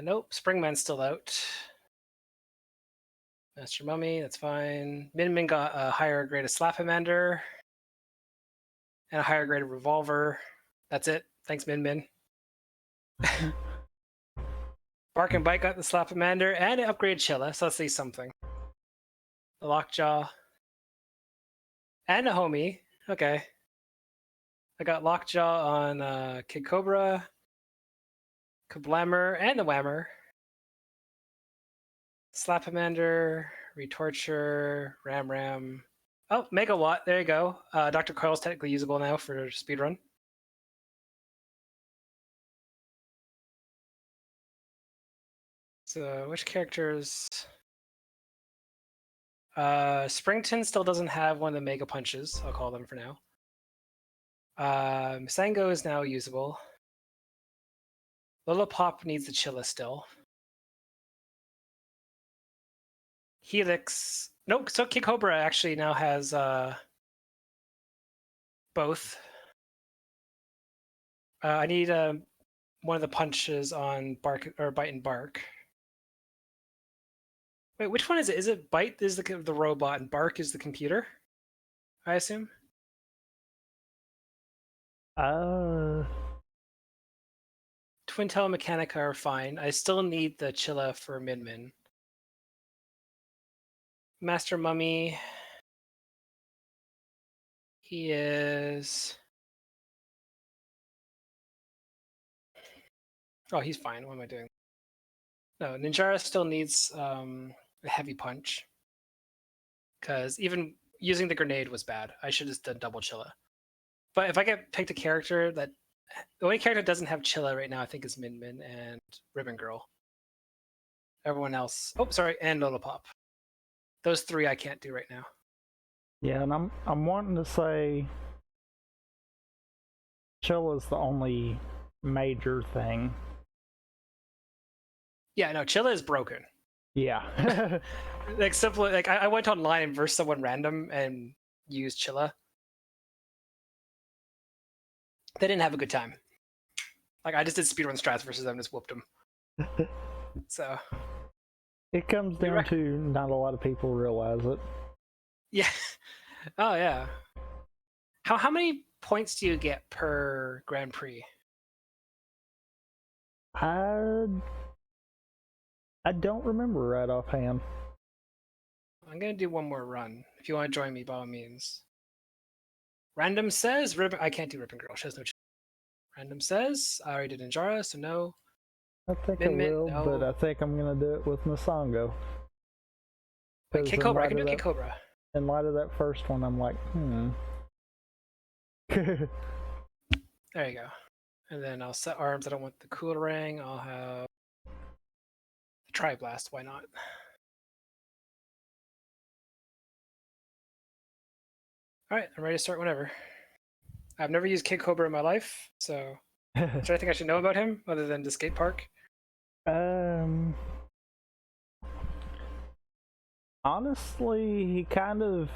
Nope, Springman's still out. Master Mummy, that's fine. Min got a higher grade of Slap-a-Mander. And a higher grade of Revolver. That's it. Thanks, Min. Bark and Bite got the Slap-a-Mander and it upgraded Chilla, so let's see something. The Lockjaw. And a homie. Okay. I got Lockjaw on Kid Cobra, Kablammer, and the Whammer. Slap-a-Mander, Retorture, Ram. Oh, Megawatt, there you go. Dr. Coil's technically usable now for speedrun. So, which characters? Springton still doesn't have one of the Mega Punches, I'll call them for now. Misango is now usable. Lillipop needs the Chilla still. Helix. Nope, so Kid Cobra actually now has both. I need one of the punches on Bark or Bite and Bark. Wait, which one is it? Is it Bite is the robot and Bark is the computer? I assume. Twin Telemechanica are fine. I still need the Chilla for Min. Master Mummy. He is. Oh, he's fine. What am I doing? No, Ninjara still needs a heavy punch. Because even using the grenade was bad. I should have just done double Chilla. But if I get picked a character that... The only character that doesn't have Chilla right now, I think, is Min and Ribbon Girl. Everyone else... Oh, sorry, and Lillipop. Those three I can't do right now. Yeah, and I'm wanting to say... Chilla's the only major thing. Yeah, no, Chilla is broken. Yeah. Like, simply, like I went online and versed someone random and used Chilla. They didn't have a good time. Like, I just did speedrun strats versus them, just whooped them. So it comes down to not a lot of people realize it. yeah. Oh yeah. How many points do you get per Grand Prix? I don't remember right offhand. I'm gonna do one more run. If you want to join me, by all means. Random says I can't do Ripping Girl. She has no. Random says I already did Ninjara, so no. I think Min I will, no. but I think I'm gonna do it with Masango. Wait, Kid Cobra. I can do Kid Cobra. In light of that first one, I'm like, There you go. And then I'll set arms. I don't want the Cool Ring. I'll have the Tri-Blast. Why not? All right, I'm ready to start whenever. I've never used Kid Cobra in my life, so is there anything I should know about him other than the skate park? Honestly, he kind of.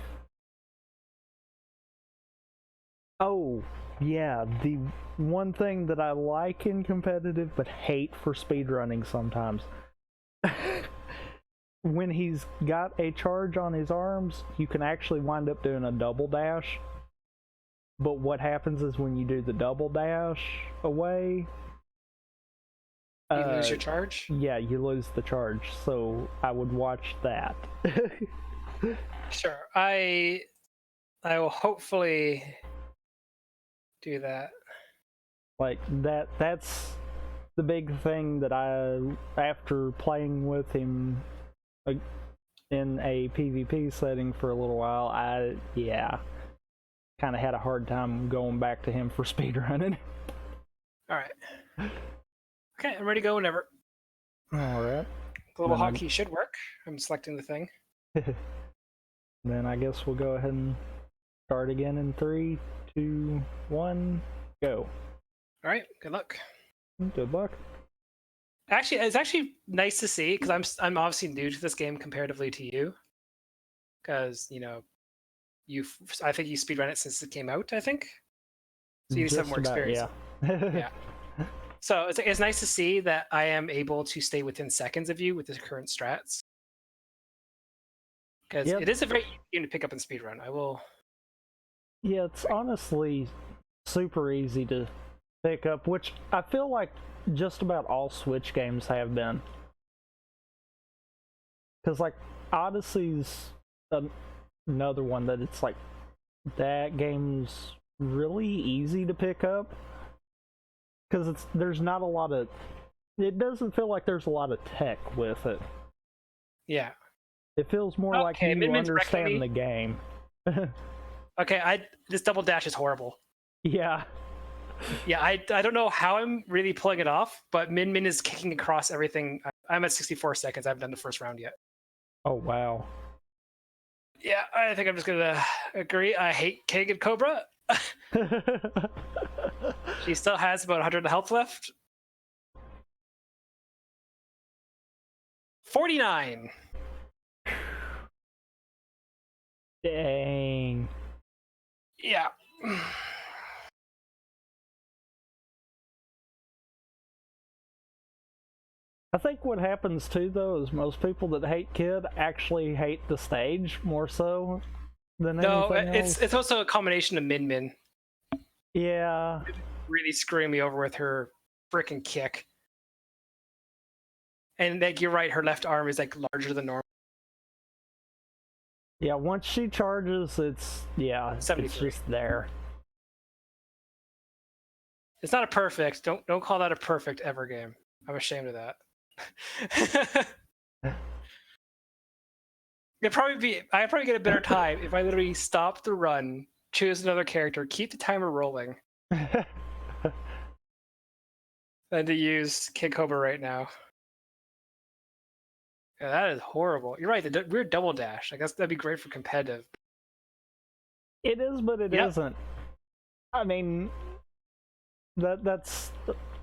Oh, yeah, the one thing that I like in competitive but hate for speedrunning sometimes. When he's got a charge on his arms, you can actually wind up doing a double dash. But what happens is when you do the double dash away, You lose your charge? Yeah, you lose the charge. So I would watch that. Sure. I will hopefully do that. Like that's the big thing that after playing with him in a PvP setting for a little while, I kind of had a hard time going back to him for speedrunning. All right. Okay, I'm ready to go whenever. All right. Global hotkey should work. I'm selecting the thing. Then I guess we'll go ahead and start again in 3, 2, 1, go. All right. Good luck. Good luck. Actually, it's actually nice to see because I'm obviously new to this game comparatively to you. Because I think you speedrun it since it came out. I think so. You just have more experience. Yeah. So it's nice to see that I am able to stay within seconds of you with the current strats. Because it is a very easy game to pick up in speedrun. I will. Yeah, it's honestly super easy to pick up, which I feel like just about all Switch games have been. Because, like, Odyssey's another one that it's like, that game's really easy to pick up. Because there's not a lot of. It doesn't feel like there's a lot of tech with it. Yeah. It feels more like you understand the game. Okay, this double dash is horrible. Yeah. Yeah, I don't know how I'm really pulling it off, but Min is kicking across everything. I'm at 64 seconds. I haven't done the first round yet. Oh, wow. Yeah, I think I'm just gonna agree. I hate Kid Cobra. She still has about 100 health left. 49. Dang. Yeah. I think what happens too, though, is most people that hate Kid actually hate the stage more so than anything else. It's also a combination of Min. Yeah. Really screwing me over with her freaking kick. And like you're right, her left arm is like larger than normal. Yeah, once she charges, it's just there. It's not a perfect. Don't call that a perfect ever game. I'm ashamed of that. I'd probably get a better time if I literally stop the run, choose another character, keep the timer rolling, than to use Kid Cobra right now. Yeah, that is horrible. You're right. The weird double dash. I guess that'd be great for competitive. It is, but it isn't. I mean, that's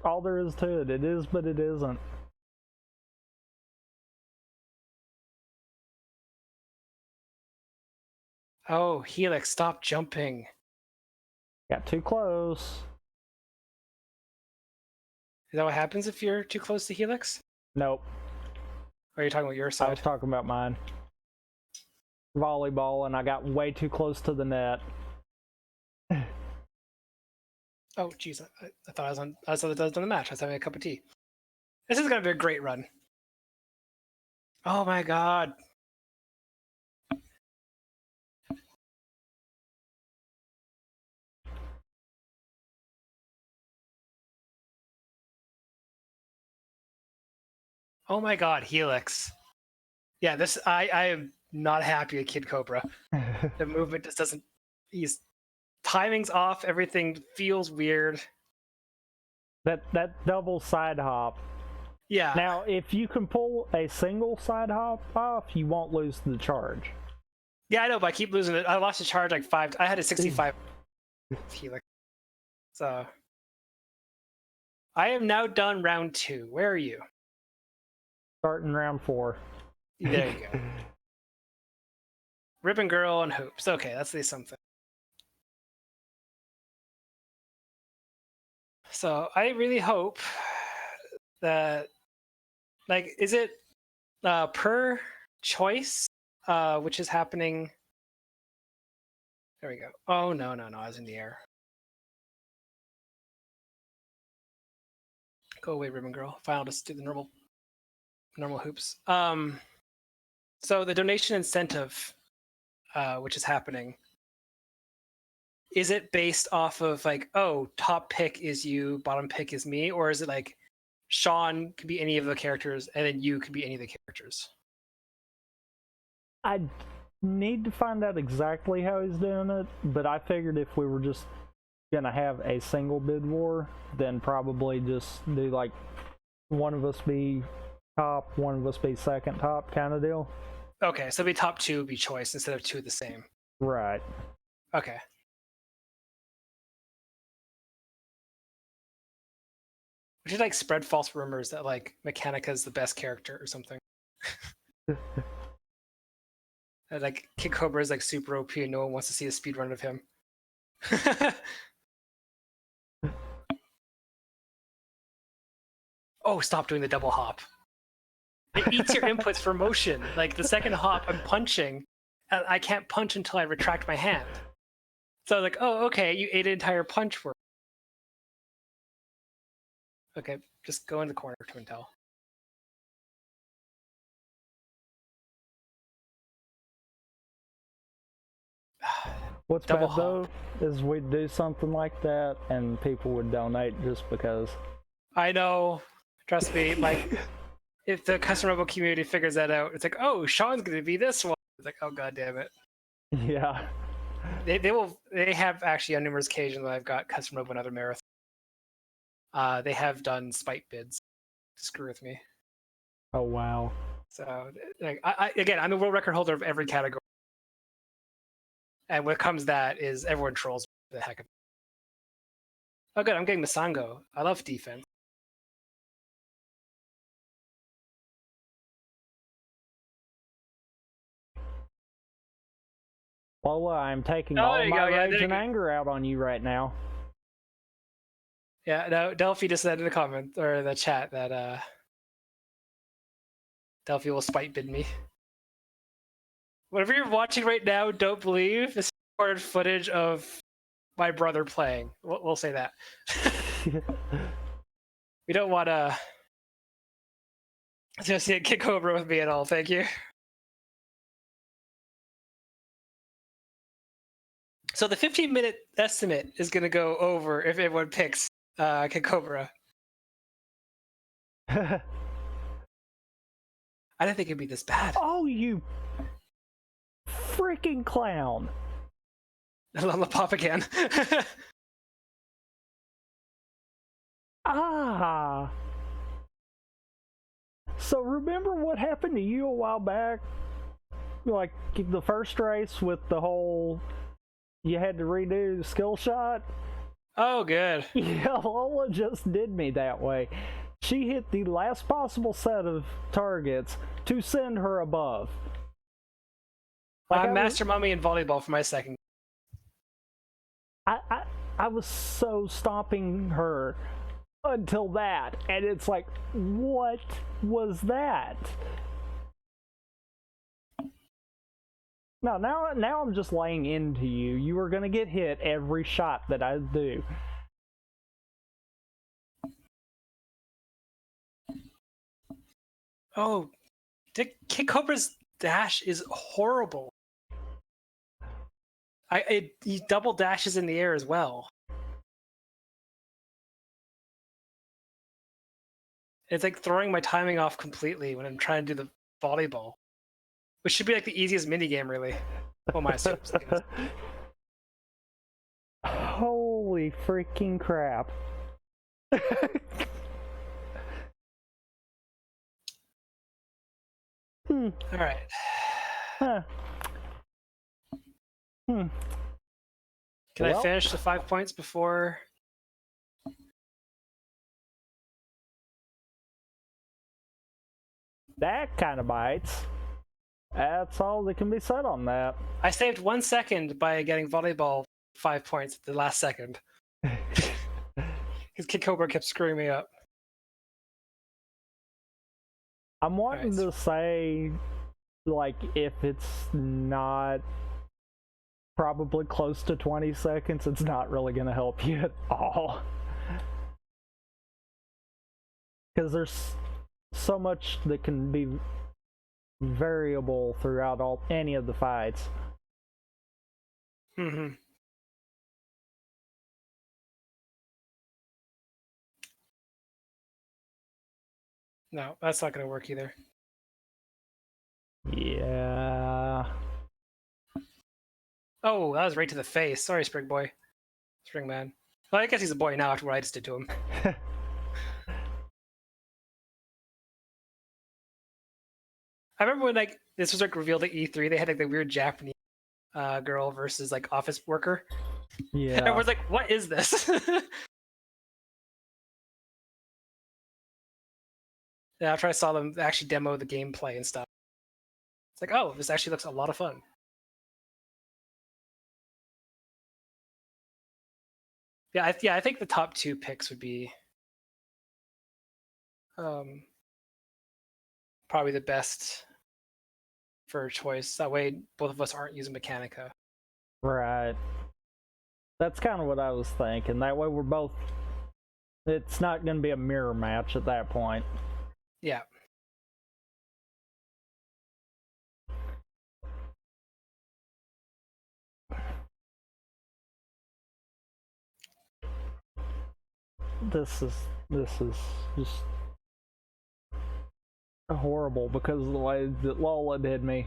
all there is to it. It is, but it isn't. Oh, Helix, stop jumping. Got too close. Is that what happens if you're too close to Helix? Nope. Or are you talking about your I was side? talking about mine. Volleyball, and I got way too close to the net. Oh, jeez. I thought I was on the match. I was having a cup of tea. This is going to be a great run. Oh my god. Oh my god, Helix. Yeah, I am not happy with Kid Cobra. The movement just doesn't. He's timing's off. Everything feels weird. That double side hop. Yeah. Now, if you can pull a single side hop off, you won't lose the charge. Yeah, I know, but I keep losing it. I lost the charge like 5. I had a 65 Helix. So I am now done round 2. Where are you? Starting round 4. There you go. Ribbon Girl and Hoops. Okay, that's at least something. So I really hope that, like, is it per choice, which is happening? There we go. Oh no, I was in the air. Go away, Ribbon Girl. Fine, I'll just do the normal hoops. So the donation incentive, which is happening, is it based off of like, oh, top pick is you, bottom pick is me, or is it like Sean can be any of the characters and then you can be any of the characters? I need to find out exactly how he's doing it, but I figured if we were just gonna have a single bid war, then probably just do like one of us be top, one of us be second top kind of deal. Okay, so it'd be top 2 be choice instead of 2 the same. Right. Okay. We should like spread false rumors that like Mechanica is the best character or something. Like Kid Cobra is like super OP and no one wants to see a speedrun of him. Oh, stop doing the double hop. It eats your inputs for motion. Like the second hop, I'm punching, and I can't punch until I retract my hand. So like, oh, okay, you ate an entire punch work. Okay, just go in the corner, Twin Tail. What's Double bad though is we'd do something like that and people would donate just because. I know. Trust me. Like, if the custom mobile community figures that out, it's like, oh, Sean's going to be this one. It's like, oh, god damn it. Yeah. They have actually on numerous occasions when I've got custom mobile and other marathons. They have done spite bids to screw with me. Oh wow. So, like, again, I'm the world record holder of every category. And what comes that is everyone trolls the heck of it. Oh, good. I'm getting Masango. I love defense. Well, I'm taking all my rage and go. anger out on you right now. Yeah, no, Delphi just said in the comment or the chat that Delphi will spite bid me. Whatever you're watching right now, don't believe this is recorded footage of my brother playing. We'll say that. We don't want to associate Kid Cobra with me at all. Thank you. So the 15-minute estimate is going to go over if everyone picks Kid Cobra. I didn't think it'd be this bad. Oh, you freaking clown. Lollipop again. Ah. So remember what happened to you a while back? Like the first race with the whole, you had to redo the skill shot? Oh, good. Yeah, Lola just did me that way. She hit the last possible set of targets to send her above. Like Master Mummy and volleyball for my second. I was so stomping her until that, and it's like, what was that? No, now I'm just laying into you. You are gonna get hit every shot that I do. Oh, Kid Cobra's dash is horrible. He double dashes in the air as well. It's like throwing my timing off completely when I'm trying to do the volleyball, which should be like the easiest minigame, really. Well, my assumption. Holy freaking crap. All right. Huh. Can I finish the 5 points before? That kind of bites. That's all that can be said on that. I saved 1 second by getting volleyball 5 points at the last second. Because Kid Cobra kept screwing me up. I'm wanting to say, like, if it's not probably close to 20 seconds, it's not really going to help you at all. Because there's so much that can be variable throughout any of the fights. Mm-hmm. No, that's not going to work either. Yeah. Oh, that was right to the face. Sorry, Spring Boy. Spring Man. Well, I guess he's a boy now after what I just did to him. I remember when like this was like revealed at E3, they had like the weird Japanese girl versus like office worker. Yeah. And everyone's like, what is this? Yeah, after I saw them actually demo the gameplay and stuff, it's like, oh, this actually looks a lot of fun. Yeah, I think the top 2 picks would be probably the best for choice. That way, both of us aren't using Mechanica. Right. That's kind of what I was thinking. That way we're both... It's not going to be a mirror match at that point. Yeah. This is just horrible because of the way that Lola did me.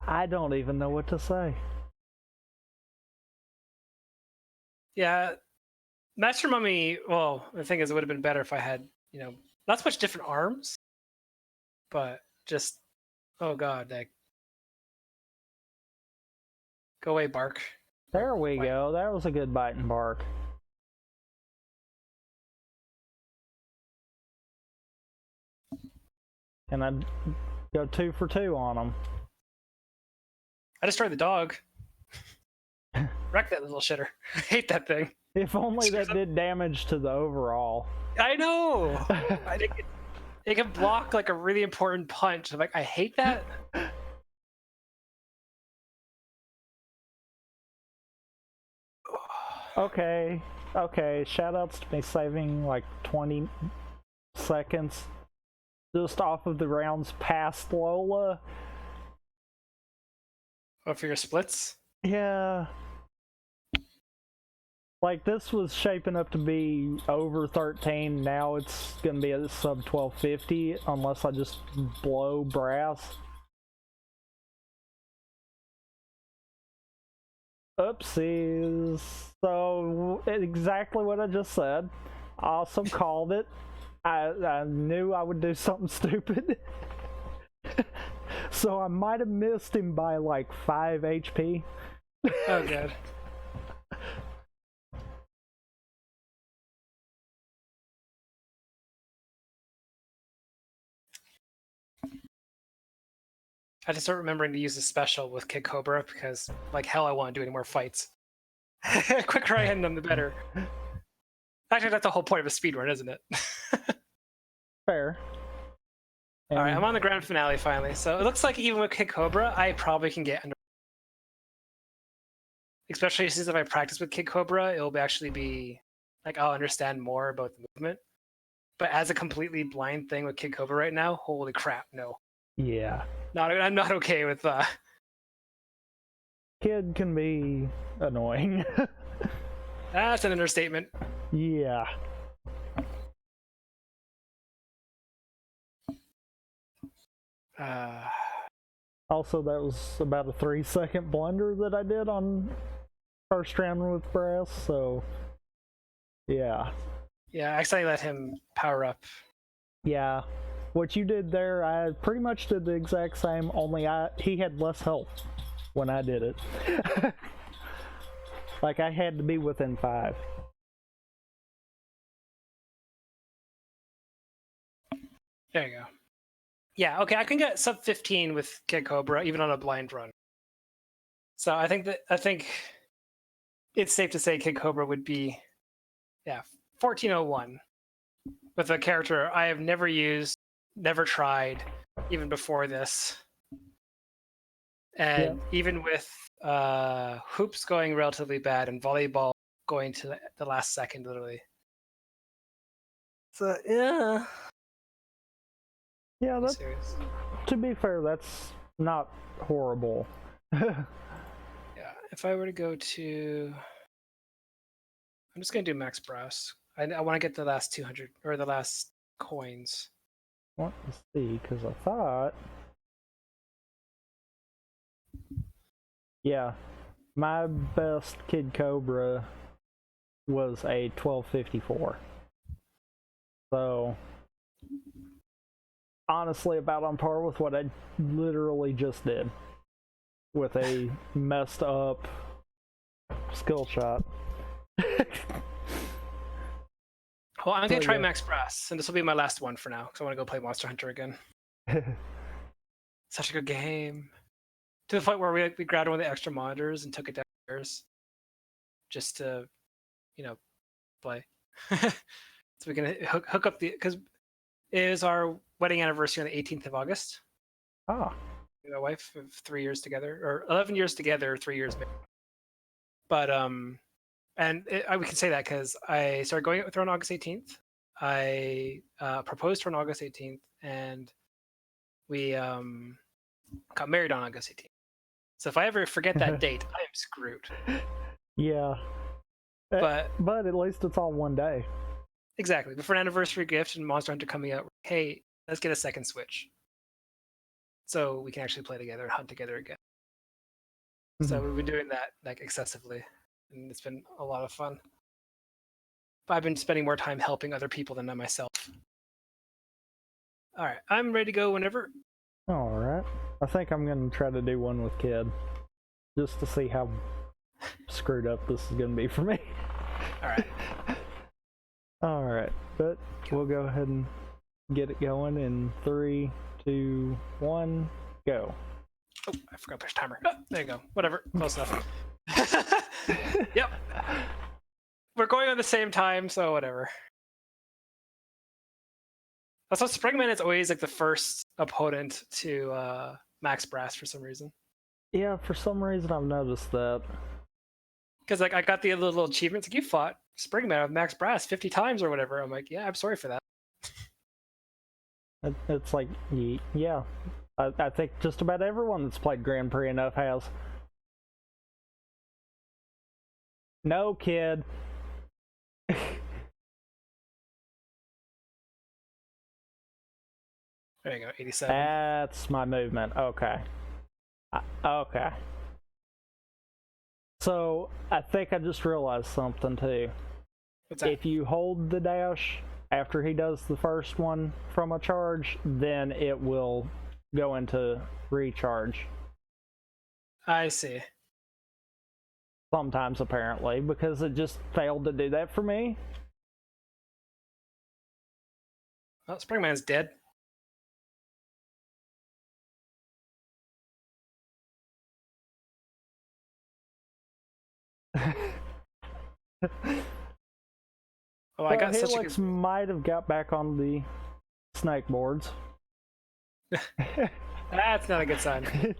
I don't even know what to say. Yeah, Master Mummy, well, the thing is, it would have been better if I had, not so much different arms, but just, oh god, like, go away, Bark. There we go. That was a good bite and bark. And I'd go 2 for 2 on him. I destroyed the dog. Wreck that little shitter. I hate that thing. If only that did damage to the overall. I know! It can block like a really important punch. I'm like, I hate that. Okay, shoutouts to me saving like 20 seconds just off of the rounds past Lola. Oh, for your splits? Yeah. Like, this was shaping up to be over 13, now it's gonna be a sub 1250 unless I just blow brass. Oopsies. So, exactly what I just said. Awesome, called it. I knew I would do something stupid. So I might have missed him by like 5 HP. Oh, good. I had to start remembering to use the special with Kid Cobra because, like hell, I want to do any more fights. Quicker I end them, the better. Actually, that's the whole point of a speedrun, isn't it? Fair. All right, I'm on the grand finale finally. So it looks like even with Kid Cobra, I probably can get under. Especially since if I practice with Kid Cobra, it'll actually be like I'll understand more about the movement. But as a completely blind thing with Kid Cobra right now, holy crap, no. Yeah. I'm not okay with Kid can be annoying. That's an understatement. Yeah. Also, that was about a 3-second blunder that I did on first round with Brass, so yeah. Yeah, I accidentally let him power up. Yeah. What you did there, I pretty much did the exact same, only he had less health when I did it. Like, I had to be within 5. There you go. Yeah, okay, I can get sub 15 with Kid Cobra, even on a blind run. So I think it's safe to say Kid Cobra would be 1401 with a character I have never used, never tried, even before this. And even with hoops going relatively bad and volleyball going to the last second, literally. So yeah. Yeah, that's, to be fair, that's not horrible. Yeah, if I were to go to, I'm just gonna do max brass. I want to get the last 200 or the last coins. I want to see because I thought, yeah, my best Kid Cobra was a 1254. So honestly, about on par with what I literally just did with a messed up skill shot. Well, I'm gonna try max brass, and this will be my last one for now because I want to go play Monster Hunter again. Such a good game, to the point where we grabbed one of the extra monitors and took it downstairs just to, play. So we can hook up because it is our wedding anniversary on the 18th of August. Ah. My wife of 3 years together, or 11 years together, 3 years. But we can say that because I started going out with her on August 18th. I proposed to her on August 18th, and we got married on August 18th. So if I ever forget that date, I am screwed. Yeah. But at least it's all one day. Exactly. But for an anniversary gift and Monster Hunter coming out, hey, let's get a second Switch, so we can actually play together and hunt together again. So we've been doing that like excessively, and it's been a lot of fun. But I've been spending more time helping other people than myself. All right, I'm ready to go whenever. All right. I think I'm going to try to do one with Kid, just to see how screwed up this is going to be for me. All right. All right, but we'll go ahead and get it going in 3, 2, 1, go. Oh, I forgot to push timer. Oh, there you go. Whatever. Close enough. Yep. We're going on the same time, so whatever. Also, Springman is always like the first opponent to max brass for some reason. Yeah, for some reason I've noticed that. Because like I got the little achievements, like you fought Springman with max brass 50 times or whatever. I'm like, yeah, I'm sorry for that. It's like, yeah. I think just about everyone that's played Grand Prix enough has. No, Kid. There you go, 87. That's my movement. Okay. Okay. So, I think I just realized something too. What's that? If you hold the dash after he does the first one from a charge, then it will go into recharge. I see. Sometimes, apparently, because it just failed to do that for me. Well, Springman's dead. Oh, I Well, got such a Helix good... might have got back on the snake boards. That's not a good sign.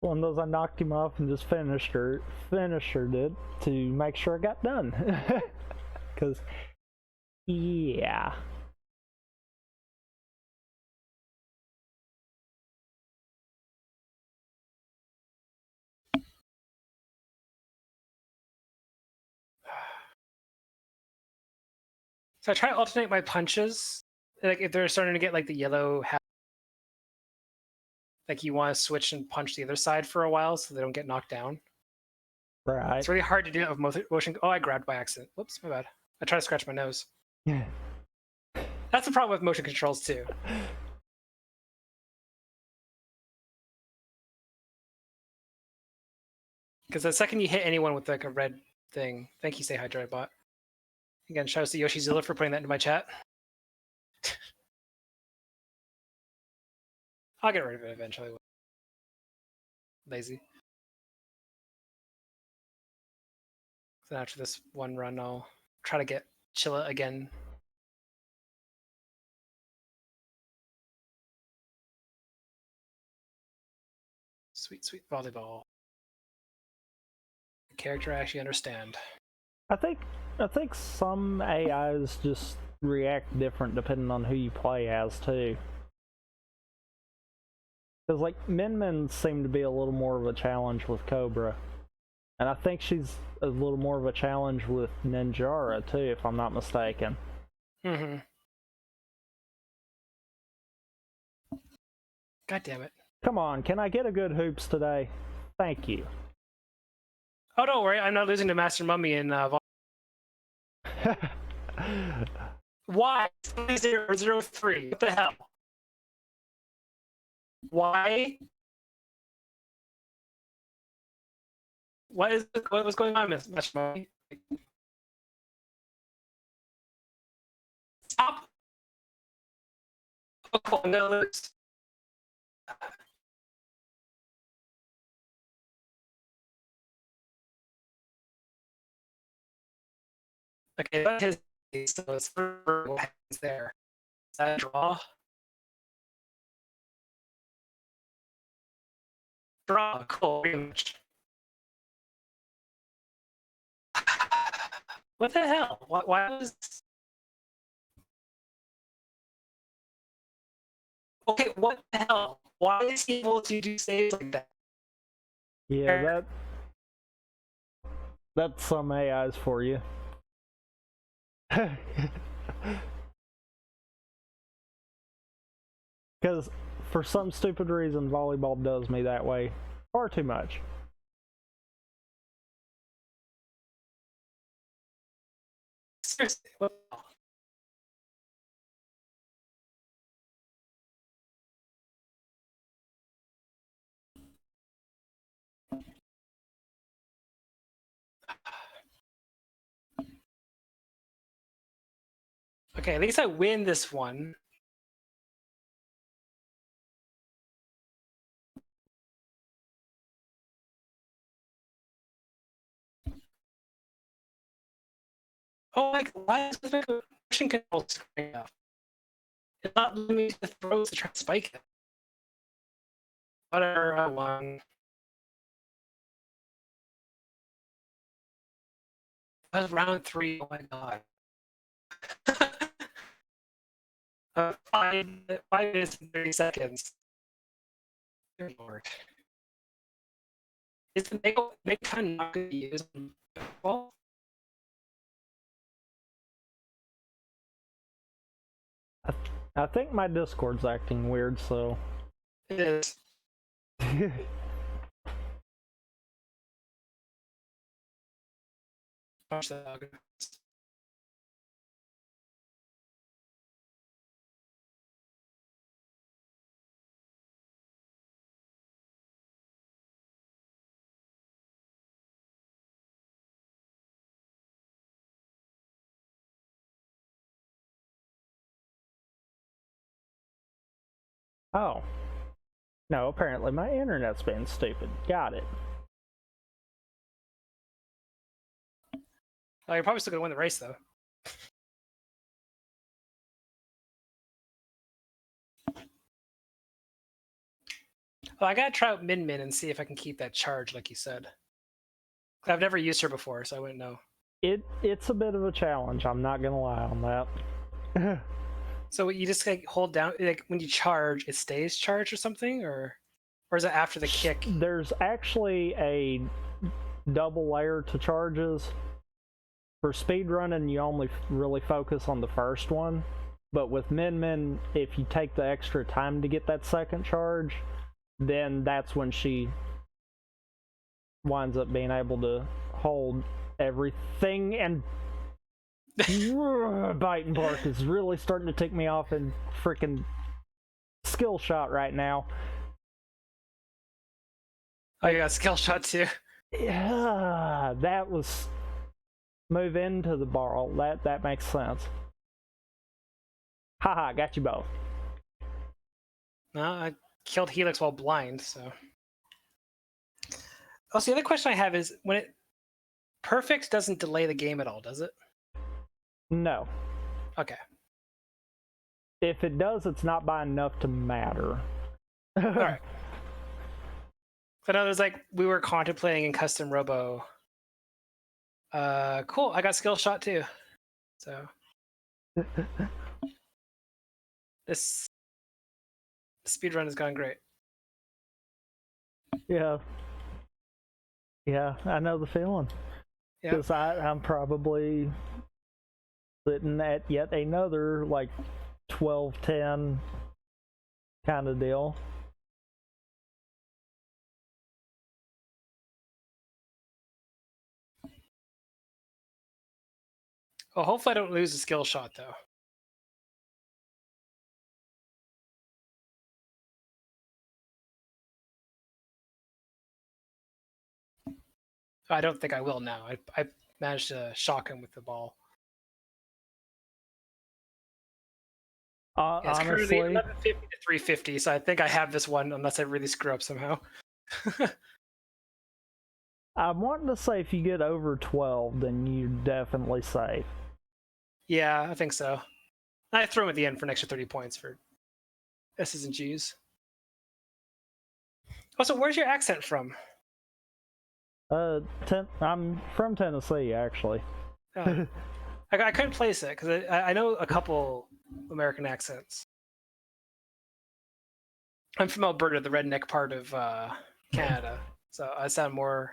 One of those I knocked him off and just finished it to make sure I got done. Because, yeah. So I try to alternate my punches. Like if they're starting to get like the yellow hat, like you want to switch and punch the other side for a while so they don't get knocked down. Right. It's really hard to do that with motion. Oh, I grabbed by accident. Whoops, my bad. I tried to scratch my nose. That's the problem with motion controls too. Because the second you hit anyone with like a red thing, thank you, Say Hydra bot. Again, shout out to Yoshizilla for putting that into my chat. I'll get rid of it eventually. Lazy. So after this one run, I'll try to get Chilla again. Sweet, sweet volleyball. Character I actually understand. I think some AIs just react different depending on who you play as too. Because like Min seemed to be a little more of a challenge with Cobra, and I think she's a little more of a challenge with Ninjara too, if I'm not mistaken. Mm-hmm. God damn it! Come on, can I get a good hoops today? Thank you. Oh, don't worry, I'm not losing to Master Mummy in Why? 003. What the hell? Why? What was going on, Master Mummy? Stop! Oh, cool, I'm gonna lose. Okay, that's his case, so it's what happens there. Is that a draw? Draw, cool, rematch. What the hell? Why was... Okay, what the hell? Why is he able to do saves like that? Yeah, that's some AIs for you. Because for some stupid reason, volleyball does me that way far too much. Seriously, what the hell? Okay, at least I win this one. Oh, like, why is this motion control screen up? It's not letting me to throw to try to spike it. Whatever, I won. That was round 3, oh my god. 5 minutes and 30 seconds. Dear Lord. Is the make time not going to be used in basketball? I think my Discord's acting weird, so. It is. Watch that. Oh. No, apparently my internet's being stupid. Got it. Oh, you're probably still gonna win the race though. Oh, I gotta try out Min Min and see if I can keep that charge like you said. I've never used her before, so I wouldn't know. It's a bit of a challenge. I'm not gonna lie on that. So you just like hold down, like when you charge, it stays charged or something, or is it after the kick? There's actually a double layer to charges. For speedrunning, you only really focus on the first one. But with Min Min, if you take the extra time to get that second charge, then that's when she winds up being able to hold everything. And Bite and Bark is really starting to tick me off in freaking skill shot right now. Oh, you got skill shot too. Yeah, that was move into the ball. That makes sense. Haha, got you both. No, I killed Helix while blind, so. Also, the other question I have is when it perfect doesn't delay the game at all, does it? No. Okay. If it does, it's not by enough to matter. All right. So now there's like we were contemplating in custom robo. Cool. I got skill shot too. So this speedrun has gone great. Yeah. Yeah, I know the feeling. Because I'm probably sitting at yet another like 12-10 kind of deal. Well, hopefully I don't lose a skill shot though. I don't think I will now. I managed to shock him with the ball. It's currently Honestly, 1150 to 350, so I think I have this one unless I really screw up somehow. I'm wanting to say if you get over 12, then you're definitely safe. Yeah, I think so. I throw him at the end for an extra 30 points for S's and G's. Also, where's your accent from? I'm from Tennessee, actually. Oh. I couldn't place it because I know a couple American accents. I'm from Alberta, the redneck part of Canada, so I sound more,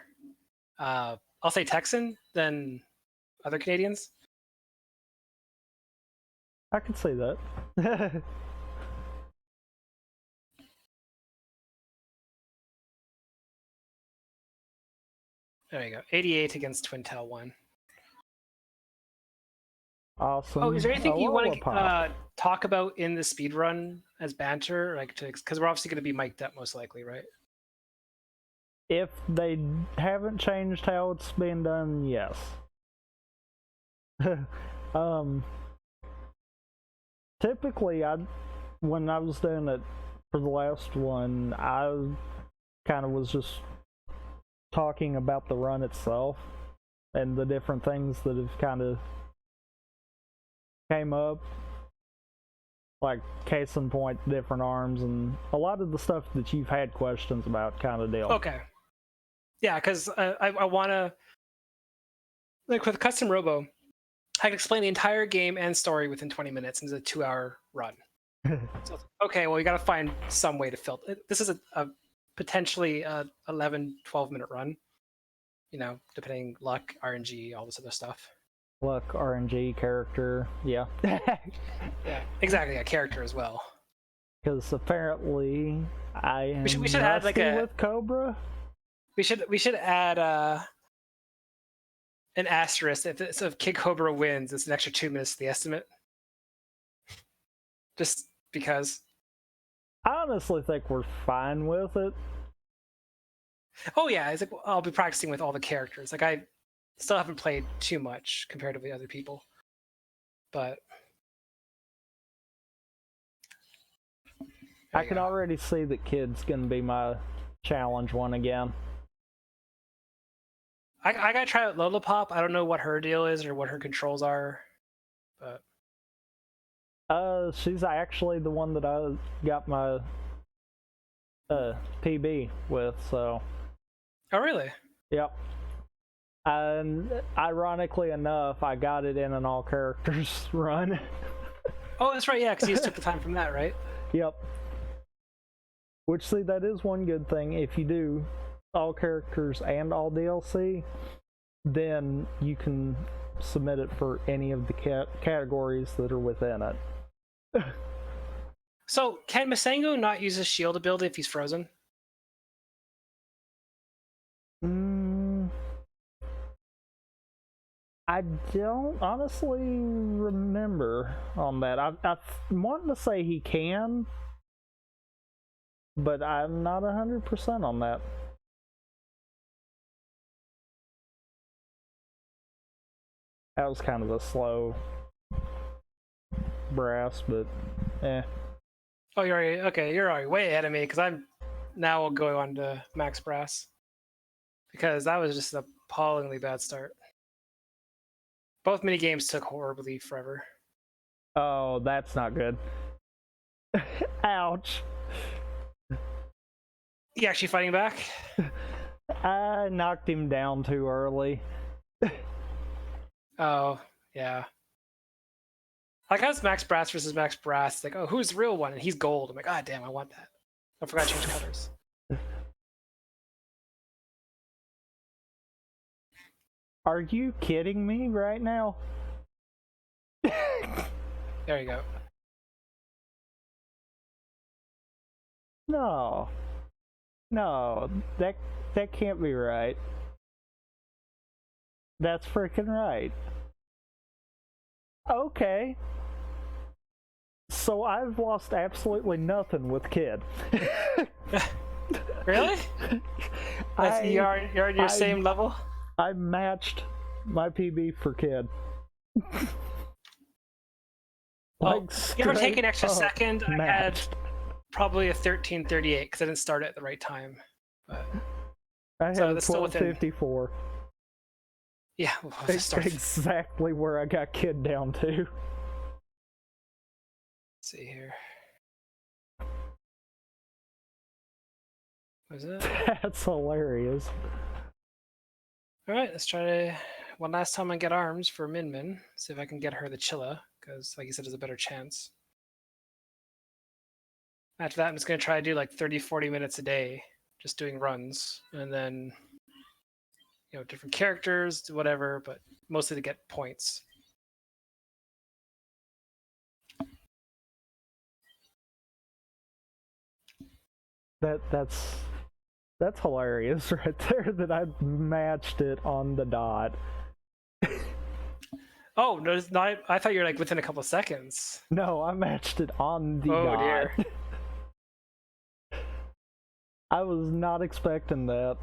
I'll say Texan than other Canadians. I can see that. There you go. 88 against Twintel 1. Awesome. Oh, is there anything you want to talk about in the speedrun as banter? Like, because we're obviously going to be mic'd up most likely, right? If they haven't changed how it's being done, yes. Typically, when I was doing it for the last one, I kind of was just talking about the run itself and the different things that have kind of came up, like case in point, different arms, and a lot of the stuff that you've had questions about kind of deal. Okay. Yeah, because I want to, like with Custom Robo, I can explain the entire game and story within 20 minutes. It's a 2-hour run. So, okay, well, you got to find some way to fill it. This is a potentially 11, 12-minute run, you know, depending luck, RNG, all this other stuff. Luck, RNG, character, yeah. Yeah, exactly, a character as well. Because apparently I am we should add like with Cobra. We should add an asterisk if Kid Cobra wins. It's an extra 2 minutes to the estimate. Just because. I honestly think we're fine with it. Oh yeah, it's like I'll be practicing with all the characters. Like I still haven't played too much compared to the other people, but I can already see that Kid's gonna be my challenge one again. I gotta try out Lollipop. I don't know what her deal is or what her controls are, but She's actually the one that I got my PB with, so. oh really? Yep. And ironically enough, I got it in an all characters run. Oh, that's right. Yeah, because you just took the time from that, right? Yep. Which, see, that is one good thing. If you do all characters and all DLC, then you can submit it for any of the categories that are within it. So, can Masengo not use his shield ability if he's frozen? I don't honestly remember on that. I want to say he can, but I'm not 100% on that. That was kind of a slow brass, but eh. Oh, you're already okay. You're already way ahead of me because I'm now going on to max brass because that was just an appallingly bad start. Both mini games took horribly forever. Oh, that's not good. Ouch. You actually fighting back? I knocked him down too early. Oh, yeah. Like how it's max brass versus max brass. It's like, oh, who's the real one? And he's gold. I'm like, ah, damn, I want that. I forgot to change colors. Are you kidding me right now? There you go. No. No, that can't be right. That's freaking right. Okay. So I've lost absolutely nothing with Kid. Really? You're on your same level? I matched my PB for Kid. Like, give or take an extra second, I had probably a 1338 because I didn't start it at the right time. But I had a 1254. Yeah, exactly where I got Kid down to. Let's see here. What is it? That's hilarious. Alright, let's try to one last time and get arms for Min Min. See if I can get her the Chilla, because like you said, there's a better chance. After that, I'm just going to try to do like 30-40 minutes a day, just doing runs, and then, you know, different characters, whatever, but mostly to get points. That's hilarious right there that I matched it on the dot. Oh, no, it's not. I thought you were like within a couple seconds. No, I matched it on the dot. Oh dear. I was not expecting that.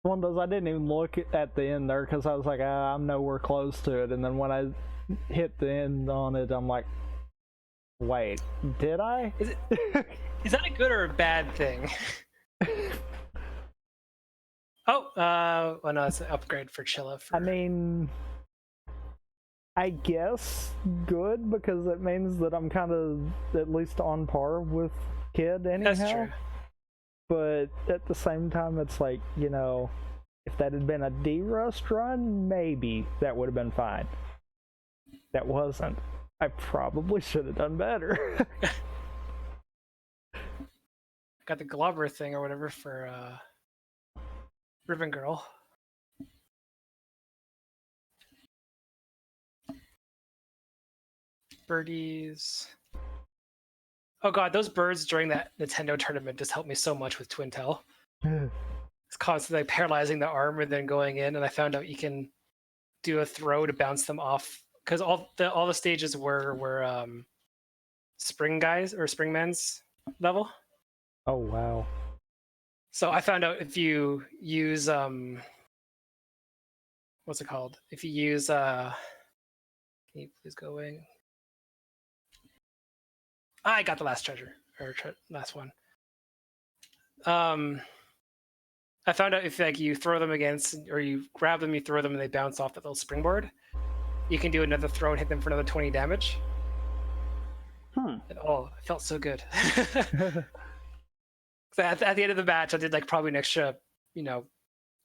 One of those, I didn't even look at the end there because I was like, I'm nowhere close to it. And then when I hit the end on it, I'm like, wait, did I? Is that a good or a bad thing? Oh no, it's an upgrade for Chilla. I mean, I guess good because it means that I'm kind of at least on par with Kid anyhow. That's true. But at the same time, it's like, you know, if that had been a D-Rust run, maybe that would have been fine. That wasn't. I probably should have done better. Got the Glover thing or whatever for Ribbon Girl. Birdies. Oh god, those birds during that Nintendo tournament just helped me so much with Twintel. It's constantly like paralyzing the arm and then going in, and I found out you can do a throw to bounce them off because all the stages were spring guys or springman's level. Oh wow. So I found out if you use what's it called? If you use can you please go away? I got the last treasure or last one. I found out if like you throw them against, or you grab them, you throw them, and they bounce off that little springboard, you can do another throw and hit them for another 20 damage. And, oh, it felt so good. At the end of the match, I did like probably an extra,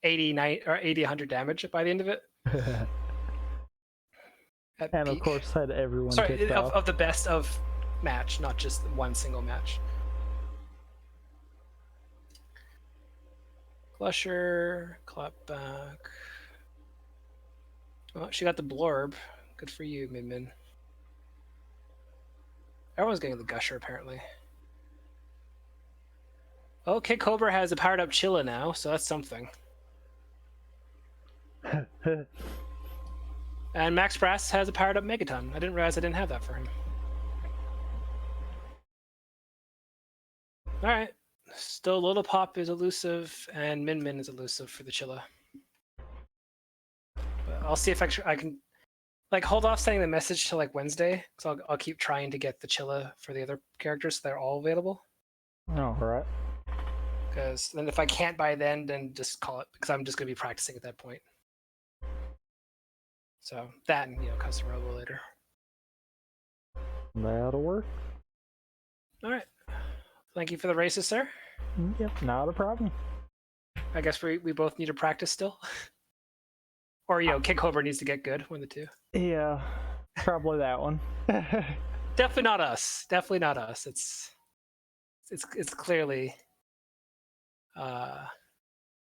80, 90, or 80, 100 damage by the end of it. And of course, had everyone kicked off. Of the best of match, not just one single match. Glusher, clap back. Oh, she got the blorb. Good for you, Min. Everyone's getting the gusher, apparently. Okay, Cobra has a powered up Chilla now, so that's something. And Max Brass has a powered up Megaton. I didn't realize I didn't have that for him. Alright. Still Lollipop is elusive, and Min is elusive for the Chilla. But I'll see if I can like hold off sending the message till like Wednesday, because I'll keep trying to get the Chilla for the other characters so they're all available. Alright. Because then if I can't by then just call it, because I'm just going to be practicing at that point. So that and, custom robo later. That'll work. All right. Thank you for the races, sir. Yep, not a problem. I guess we both need to practice still. Or, Kid Cobra needs to get good, one of the two. Yeah, probably that one. Definitely not us. Definitely not us. It's clearly... I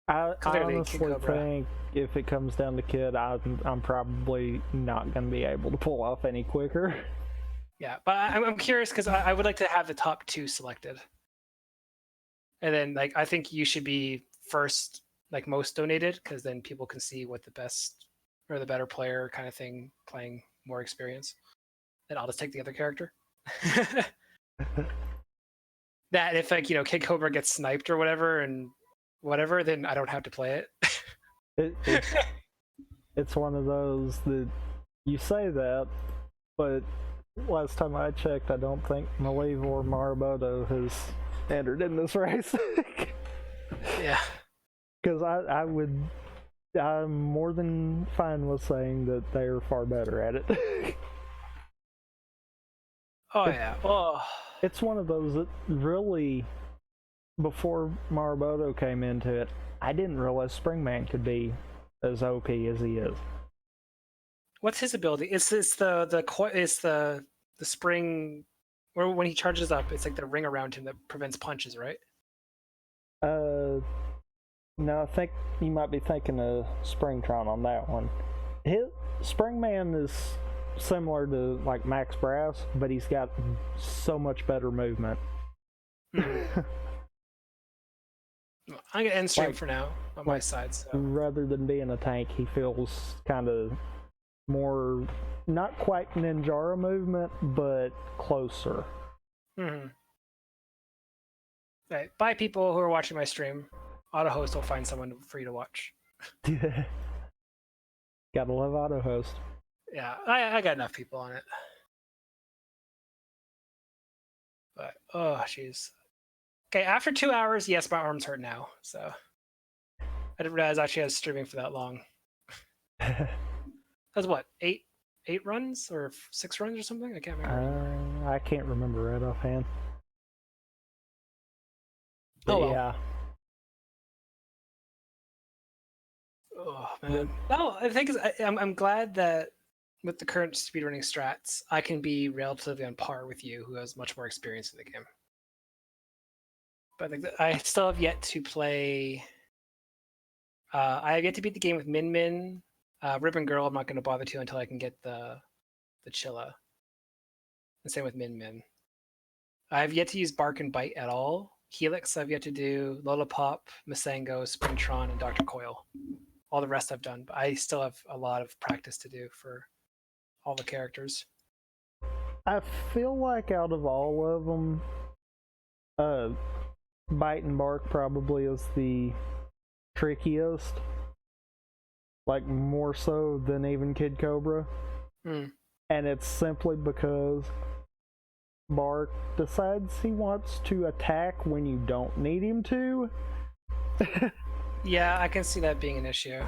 honestly think if it comes down to Kid, I'm probably not going to be able to pull off any quicker. Yeah, but I'm curious because I would like to have the top 2 selected, and then I think you should be first, most donated, because then people can see what the best or the better player kind of thing playing more experience. Then I'll just take the other character. That if Kid Cobra gets sniped or whatever, then I don't have to play it. It's one of those that you say that, but last time I checked, I don't think Maliv or Mariboto has entered in this race. Yeah. Because I'm more than fine with saying that they're far better at it. Oh, yeah. Oh. It's one of those that really, before Mariboto came into it, I didn't realize Springman could be as OP as he is. What's his ability? It's the spring, or when he charges up, it's like the ring around him that prevents punches, right? No, I think you might be thinking of Springtron on that one. Springman is similar to Max Brass, but he's got so much better movement. I'm gonna end stream for now on my side. So. Rather than being a tank, he feels kind of more, not quite Ninjara movement, but closer. Mm-hmm. Right. Bye, people who are watching my stream. AutoHost will find someone for you to watch. Gotta love AutoHost. Yeah, I got enough people on it. But, oh, jeez. Okay, after 2 hours, yes, my arms hurt now. So, I didn't realize actually I was streaming for that long. That's what, eight runs or 6 runs or something? I can't remember. I can't remember right offhand. Oh, well. Yeah. Oh man. No, the thing is, I'm glad that with the current speedrunning strats, I can be relatively on par with you, who has much more experience in the game. But I still have yet to play. I have yet to beat the game with Min. Ribbon Girl, I'm not going to bother to until I can get the Chilla. And same with Min. I have yet to use Bark and Bite at all. Helix, I've yet to do. Lollipop, Masango, Springtron, and Dr. Coil. All the rest I've done, but I still have a lot of practice to do for all the characters. I feel like out of all of them, Bite and Bark probably is the trickiest. More so than even Kid Cobra. Mm. And it's simply because Bark decides he wants to attack when you don't need him to. Yeah, I can see that being an issue.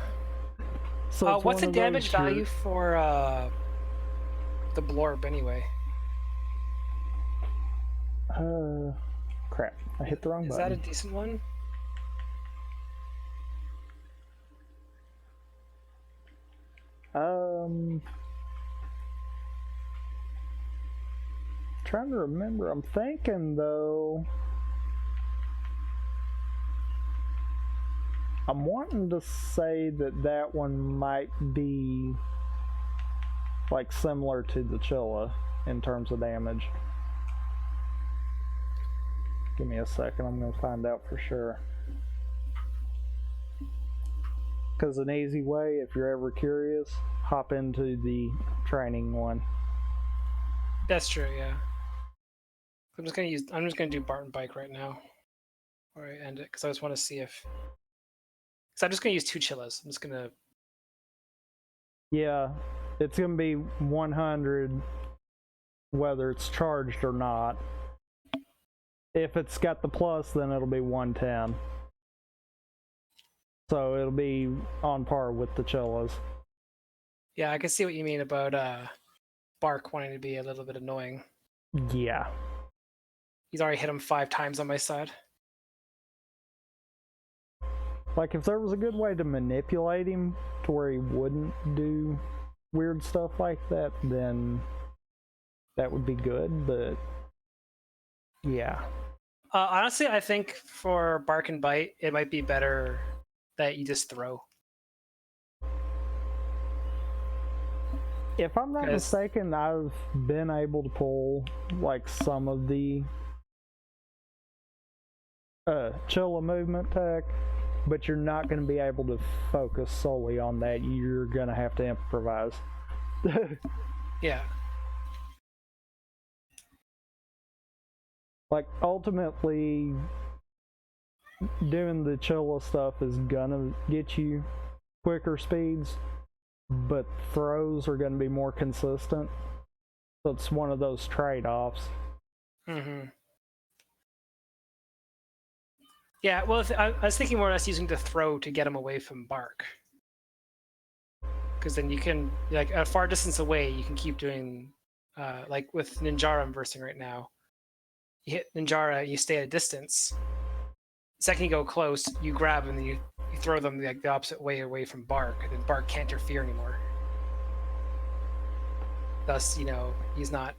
So it's what's the one of damage those value for the blorb anyway? Crap. I hit the wrong Is button. that a decent one? Trying to remember. I'm thinking though. I'm wanting to say that that one might be like similar to the Chilla in terms of damage. Give me a second, I'm gonna find out for sure. Because an easy way, if you're ever curious, hop into the training one. That's true, yeah. I'm just gonna do Barton Bike right now. Or I end it, because I just want to see if. Because I'm just gonna use 2 Chillas. I'm just gonna. Yeah, it's gonna be 100 whether it's charged or not. If it's got the plus, then it'll be 110. So it'll be on par with the Chillas. Yeah, I can see what you mean about Bark wanting to be a little bit annoying. Yeah. He's already hit him 5 times on my side. Like, if there was a good way to manipulate him to where he wouldn't do weird stuff like that, then that would be good, but yeah. Honestly, I think for Bark and Bite, it might be better that you just throw. If I'm not mistaken, I've been able to pull like some of the Chilla movement tech, but you're not going to be able to focus solely on that. You're going to have to improvise. Yeah. Like, ultimately, doing the Chilla stuff is going to get you quicker speeds, but throws are going to be more consistent. So it's one of those trade-offs. Mm-hmm. Yeah, well, I was thinking more or less using the throw to get him away from Bark. Because then you can, like, a far distance away, you can keep doing, like with Ninjara I'm versing right now. You hit Ninjara, you stay at a distance. The second you go close, you grab them and you throw them like the opposite way away from Bark, and then Bark can't interfere anymore. Thus, he's not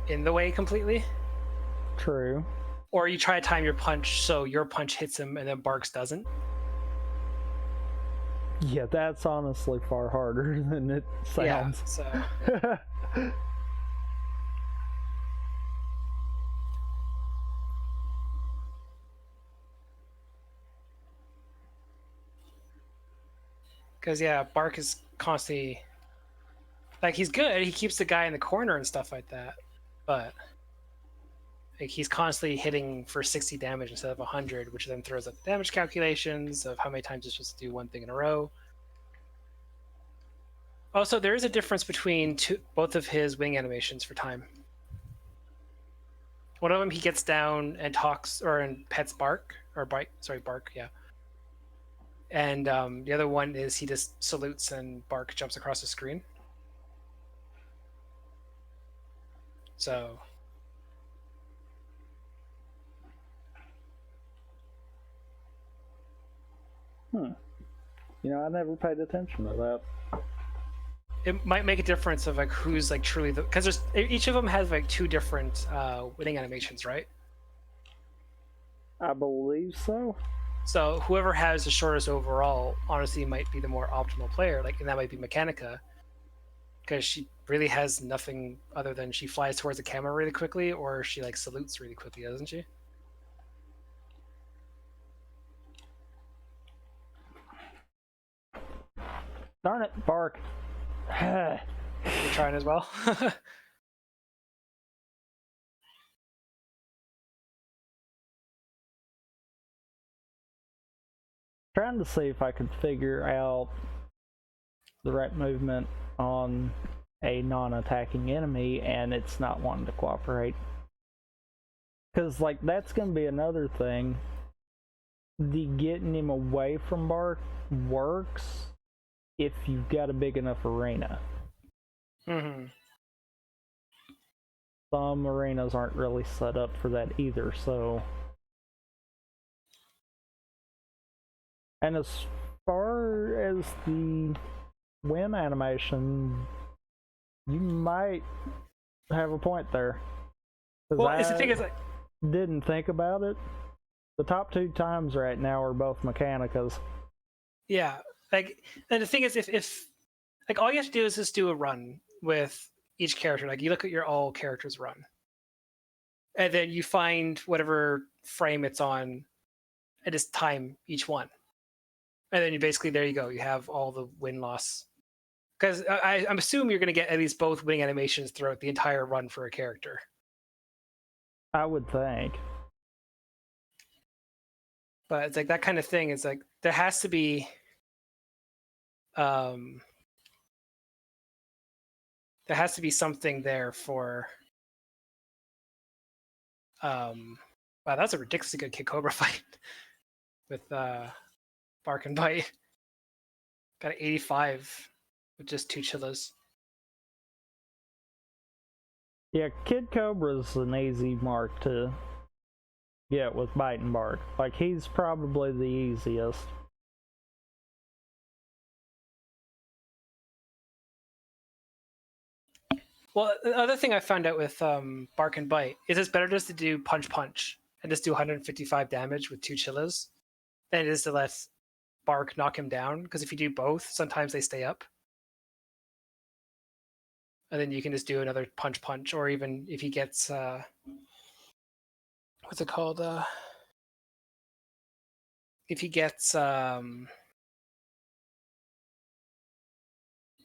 in the way completely. True. Or you try to time your punch so your punch hits him and then Bark's doesn't. Yeah, that's honestly far harder than it sounds. Yeah, so. Because, yeah, Bark is constantly... Like, he's good. He keeps the guy in the corner and stuff like that. But like, he's constantly hitting for 60 damage instead of 100, which then throws up damage calculations of how many times you're supposed to do one thing in a row. Also, there is a difference between both of his wing animations for time. One of them, he gets down and talks, or and pets Bark, or Bark, yeah. And the other one is he just salutes and Bark jumps across the screen. So... I never paid attention to that. It might make a difference of like who's like truly the, because there's each of them has like 2 different winning animations, right? I believe so. So whoever has the shortest overall honestly might be the more optimal player, like, and that might be Mechanica, because she really has nothing other than she flies towards the camera really quickly, or she like salutes really quickly, doesn't she? Darn it, Bark. You're trying as well. Trying to see if I could figure out the right movement on a non-attacking enemy, and it's not wanting to cooperate. Because, like, that's going to be another thing. the getting him away from Bark works if you've got a big enough arena. Mm-hmm. Some arenas aren't really set up for that either, so. And as far as the win animation, you might have a point there. Well, the thing is, like, didn't think about it. The top 2 times right now are both Mechanicas. yeah, like, and the thing is, if like all you have to do is just do a run with each character. Like, you look at your all characters run, and then you find whatever frame it's on, and just time each one, and then you basically there you go. You have all the win loss. Because I'm assuming you're going to get at least both winning animations throughout the entire run for a character. I would think. But it's like that kind of thing. It's like there has to be, there has to be something there for. Wow, that's a ridiculously good Kid Cobra fight with Bark and Bite. Got an 85 with just 2 chillas. Yeah, Kid Cobra's an easy mark to get with Bite and Bark. Like, he's probably the easiest. Well, the other thing I found out with Bark and Bite is it's better just to do punch punch and just do 155 damage with 2 chillas than it is to let Bark knock him down. Because if you do both, sometimes they stay up. And then you can just do another punch punch, or even if he gets what's it called? If he gets blah,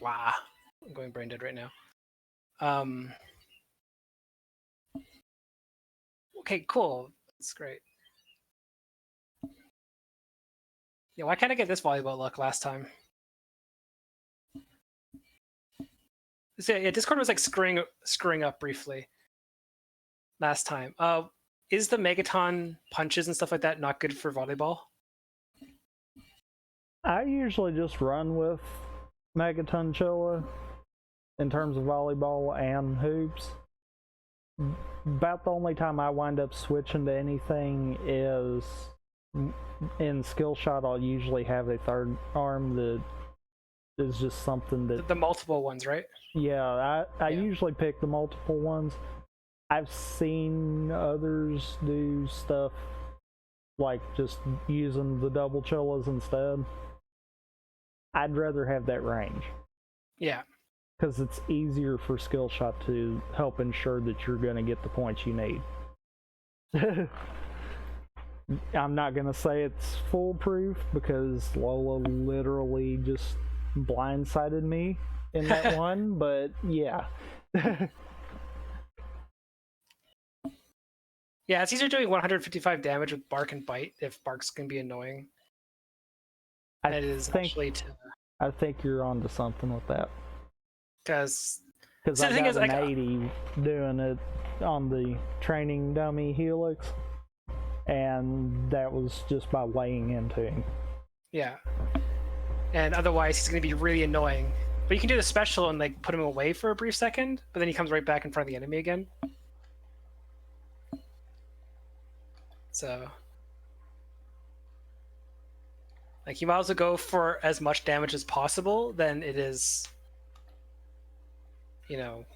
I'm going brain dead right now. Okay, cool. That's great. Yeah, why can't I get this volleyball luck last time? So, yeah, Discord was like screwing up briefly last time. Is the Megaton punches and stuff like that not good for volleyball? I usually just run with Megaton Chilla in terms of volleyball and hoops. About the only time I wind up switching to anything is in skill shot. I'll usually have a third arm that is just something that The multiple ones, right? yeah, I Yeah. usually pick the multiple ones. I've seen others do stuff like just using the double chillas instead. I'd rather have that range. Yeah. Because it's easier for skill shot to help ensure that you're going to get the points you need. I'm not going to say it's foolproof because Lola literally just blindsided me in that one, but yeah. Yeah, it's easier doing 155 damage with Bark and Bite if Bark's can be annoying. It is actually to. I think you're onto something with that. Because I got an 80 doing it on the training dummy Helix, and that was just by laying into him. Yeah. And otherwise, he's going to be really annoying. But you can do the special and like put him away for a brief second, but then he comes right back in front of the enemy again. So, like, you might as well go for as much damage as possible. Then it is, you know.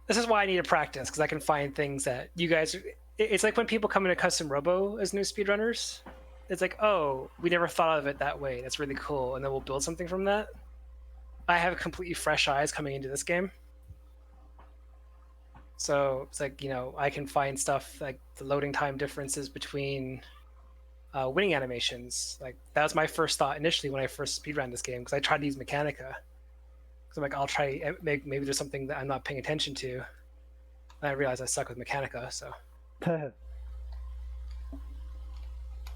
This is why I need to practice, because I can find things that you guys. It's like when people come into Custom Robo as new speedrunners. It's like, oh, we never thought of it that way. That's really cool, and then we'll build something from that. I have completely fresh eyes coming into this game. So it's like, I can find stuff like the loading time differences between winning animations. Like, that was my first thought initially when I first speedran this game, because I tried to use Mechanica. So I'm like, I'll try, maybe there's something that I'm not paying attention to. And I realized I suck with Mechanica, so.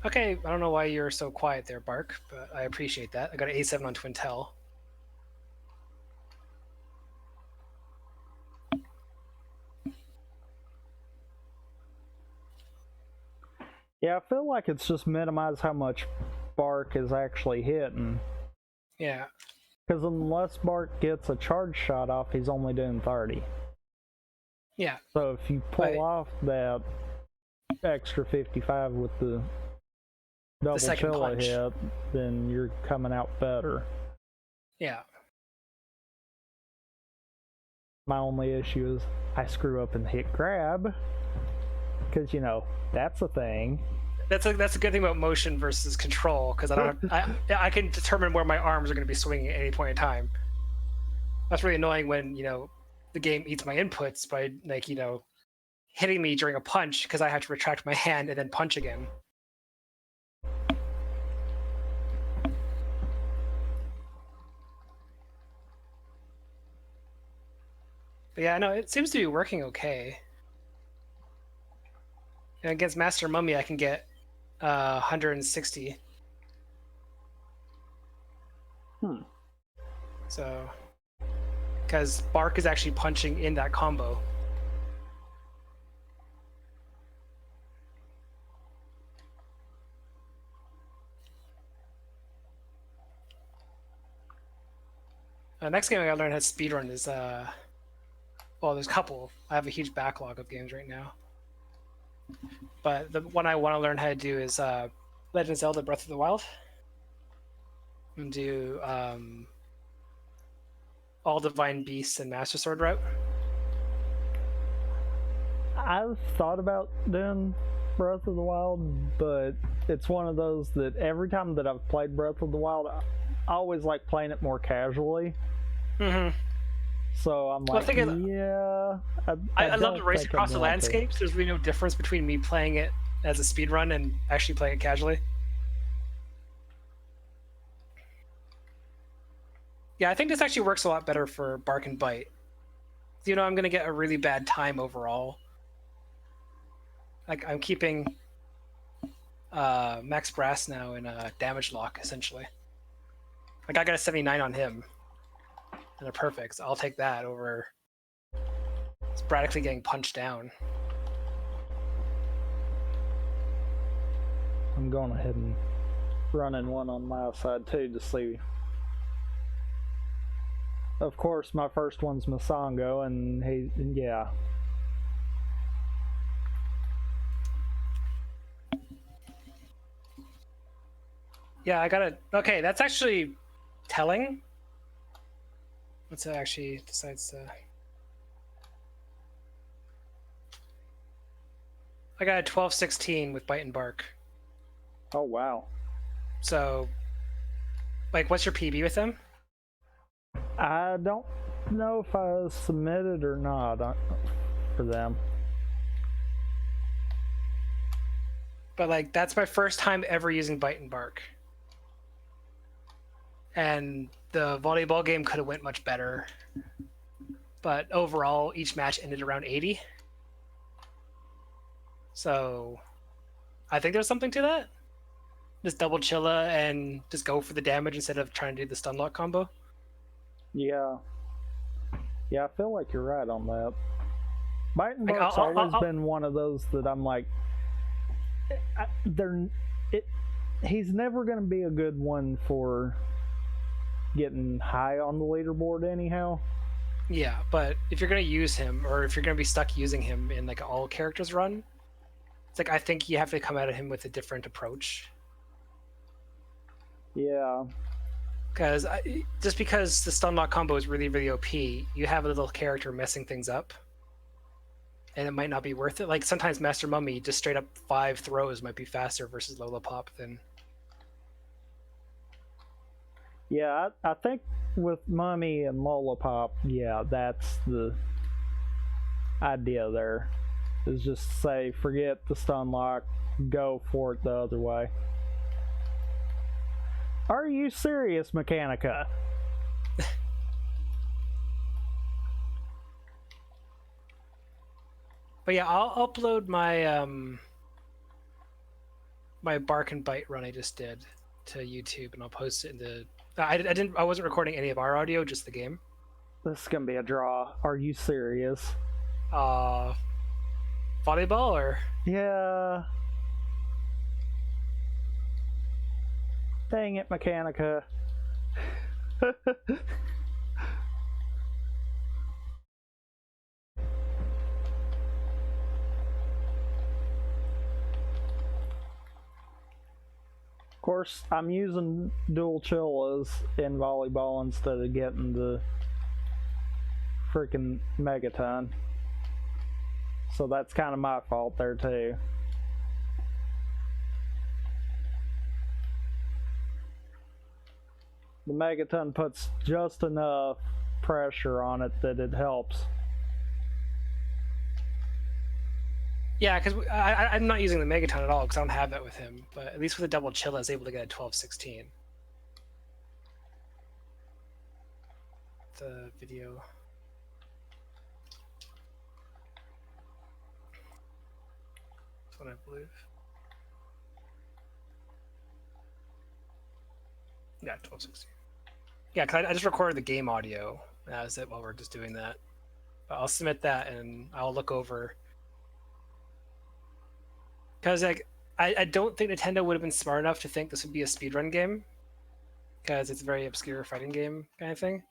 Okay, I don't know why you're so quiet there, Bark, but I appreciate that. I got an A7 on Twintel. Yeah, I feel like it's just minimized how much Bark is actually hitting. Yeah. Because unless Bark gets a charge shot off, he's only doing 30. Yeah. So if you pull off that extra 55 with the double Chilla hit, then you're coming out better. Yeah. My only issue is I screw up and hit grab. Because, you know, that's a thing. That's a good thing about motion versus control, because I can determine where my arms are going to be swinging at any point in time. That's really annoying when, you know, the game eats my inputs by, like, you know, hitting me during a punch because I have to retract my hand and then punch again. But yeah, no, it seems to be working okay. And against Master Mummy, I can get 160. So, because Bark is actually punching in that combo. Next game I gotta learn how to speedrun is, well, there's a couple. I have a huge backlog of games right now. But the one I want to learn how to do is Legend of Zelda Breath of the Wild. And do all Divine Beasts and Master Sword route. I've thought about doing Breath of the Wild, but it's one of those that every time that I've played Breath of the Wild, I always like playing it more casually. Mm-hmm. So I'm like, yeah. I love to race across the landscapes. There's really no difference between me playing it as a speedrun and actually playing it casually. Yeah, I think this actually works a lot better for Bark and Bite. You know, I'm going to get a really bad time overall. Like, I'm keeping Max Brass now in a damage lock, essentially. Like, I got a 79 on him. And a perfect, so I'll take that over sporadically getting punched down. I'm going ahead and running one on my side too to see. Of course, my first one's Masango, and yeah. Yeah, I gotta. Okay, that's actually telling. What's it actually decides to. I got a 12-16 with Bite and Bark. Oh, wow. So, like, what's your PB with them? I don't know if I submitted or not for them. But, like, that's my first time ever using Bite and Bark. And the volleyball game could have went much better. But overall, each match ended around 80. So, I think there's something to that. Just double Chilla and just go for the damage instead of trying to do the stun lock combo. Yeah. Yeah, I feel like you're right on that. Bite and Bark's always been one of those that I'm like, he's never going to be a good one for getting high on the leaderboard anyhow. Yeah, but if you're going to use him, or if you're going to be stuck using him in like all characters run, it's like I think you have to come at him with a different approach. Yeah. Because just because the stun lock combo is really, really OP, you have a little character messing things up. And it might not be worth it. Like sometimes Master Mummy, just straight up 5 throws might be faster versus Lollipop than. Yeah, I think with Mummy and Lollipop, yeah, that's the idea there. Is just say, forget the stun lock, go for it the other way. Are you serious, Mechanica? But yeah, I'll upload my my Bark and Bite run I just did to YouTube, and I'll post it in the. I wasn't recording any of our audio, just the game. This is gonna be a draw. Are you serious? Volleyball or? Yeah. Dang it, Mechanica. Of course, I'm using dual chillas in volleyball instead of getting the freaking megaton. So that's kind of my fault there too. The megaton puts just enough pressure on it that it helps. Yeah, because I'm not using the megaton at all because I don't have that with him. But at least with a double chill, I was able to get a 12-16. The video. That's what I believe. Yeah, 12-16. Yeah, because I just recorded the game audio. That was it while we're just doing that. But I'll submit that and I'll look over. Because like I don't think Nintendo would have been smart enough to think this would be a speedrun game. Because it's a very obscure fighting game kind of thing.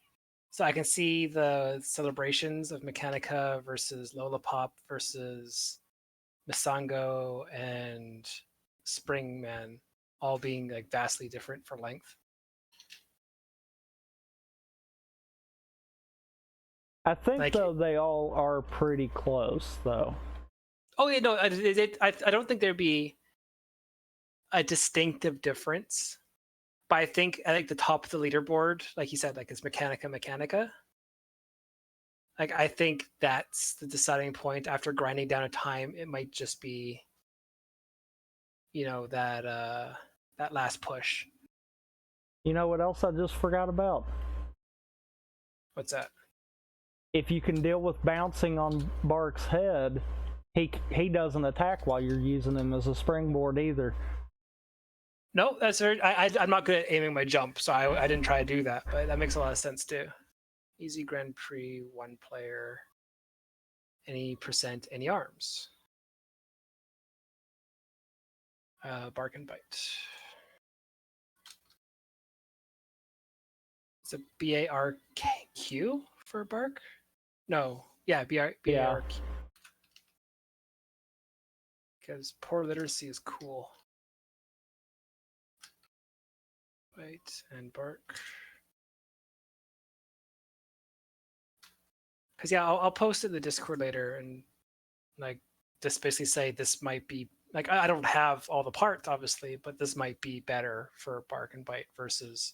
So I can see the celebrations of Mechanica versus Lollipop versus Misango and Springman all being like vastly different for length. I think though they all are pretty close though. Oh yeah, no, I don't think there'd be a distinctive difference. But I think the top of the leaderboard, like you said, like it's Mechanica. Like I think that's the deciding point. After grinding down a time, it might just be, that last push. You know what else I just forgot about? What's that? If you can deal with bouncing on Bark's head, he doesn't attack while you're using him as a springboard either. No, that's very. I'm not good at aiming my jump, so I didn't try to do that. But that makes a lot of sense too. Easy Grand Prix, one player, any percent, any arms. Bark and Bite. It's a BARQ for Bark? No. Yeah, BARQ. Because poor literacy is cool. Bite and Bark. Because yeah, I'll post it in the Discord later and like just basically say this might be like I don't have all the parts obviously, but this might be better for Bark and Bite versus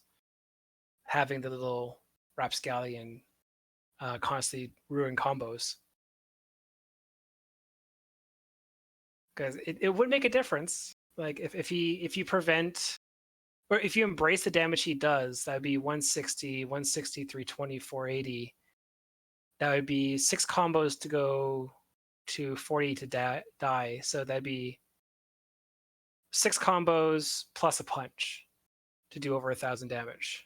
having the little rapscallion constantly ruin combos. Because it would make a difference. Like if you prevent or if you embrace the damage he does, that'd be 160, 160, 320, 480. That would be 6 combos to go to 40 to die. So that'd be 6 combos plus a punch to do over 1,000 damage.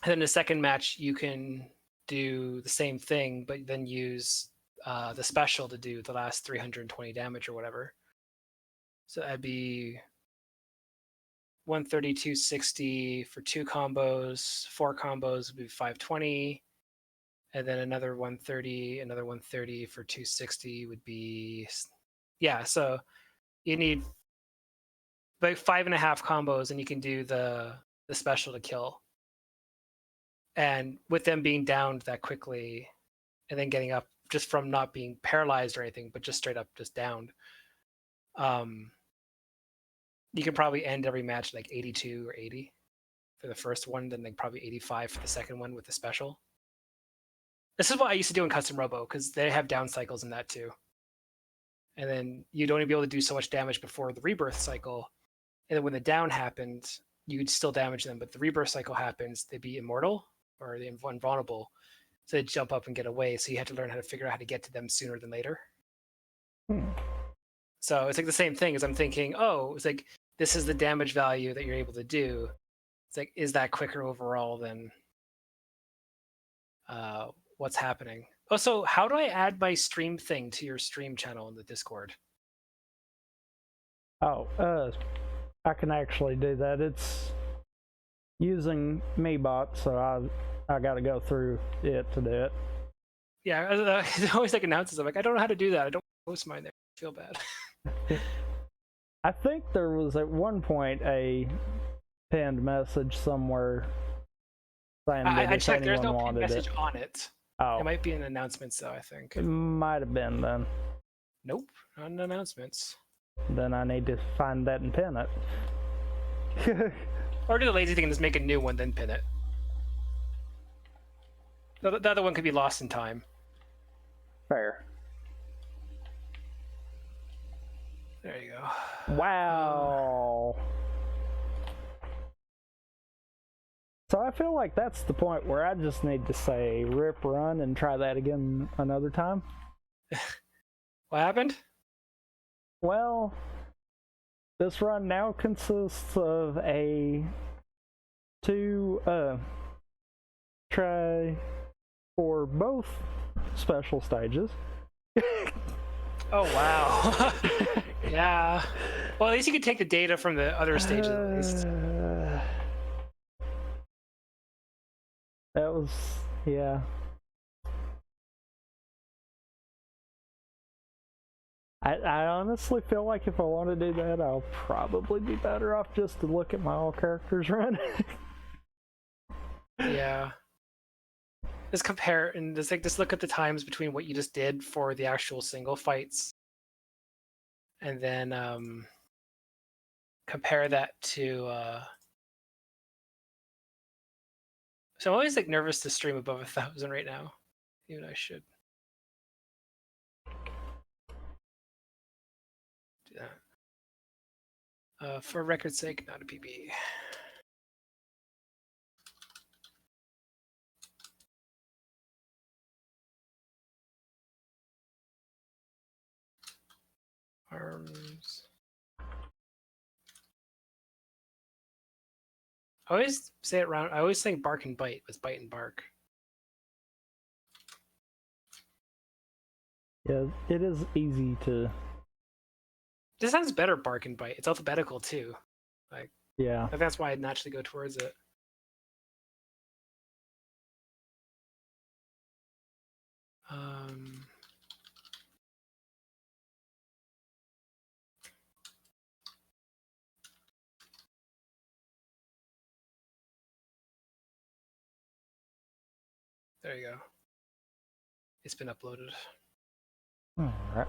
And then the second match, you can do the same thing, but then use the special to do the last 320 damage or whatever. So that'd be 130, 260 for 2 combos. 4 combos would be 520. And then another 130 for 260 would be, yeah. So you need like 5.5 combos, and you can do the special to kill. And with them being downed that quickly, and then getting up just from not being paralyzed or anything, but just straight up just downed, you can probably end every match like 82 or 80 for the first one, then like probably 85 for the second one with the special. This is what I used to do in Custom Robo, because they have down cycles in that too. And then you'd only be able to do so much damage before the rebirth cycle. And then when the down happened, you'd still damage them, but the rebirth cycle happens, they'd be immortal or they're invulnerable. So they'd jump up and get away. So you had to learn how to figure out how to get to them sooner than later. So it's like the same thing as I'm thinking, oh, it's like this is the damage value that you're able to do. It's like, is that quicker overall than what's happening? Oh, so how do I add my stream thing to your stream channel in the Discord? Oh, I can actually do that. It's using MeBot, so I got to go through it to do it. Yeah, it always like announces. I'm like, I don't know how to do that. I don't post mine there. I feel bad. I think there was at one point a pinned message somewhere saying that I checked. There's anyone no wanted message it. on it. Oh, It might be in announcements though. I think. it might have been then. Nope, not in announcements. Then I need to find that and pin it. Or do the lazy thing and just make a new one, then pin it. The other one could be lost in time. Fair. There you go. Wow. So I feel like that's the point where I just need to say rip run and try that again another time. What happened? Well, this run now consists of a try for both special stages. Oh wow. Yeah. Well, at least you can take the data from the other stages at least. That was, yeah. I honestly feel like if I want to do that, I'll probably be better off just to look at my all characters run. Yeah. Just compare and just look at the times between what you just did for the actual single fights, and then compare that to. So I'm always like nervous to stream above 1,000 right now. Even I should do that. For record's sake, not a PB. Arms. I always say it wrong. I always think bark and bite was bite and bark. Yeah, it is easy to. This sounds better, bark and bite. It's alphabetical too. Like, yeah. I think that's why I'd naturally go towards it. There you go. It's been uploaded. All right.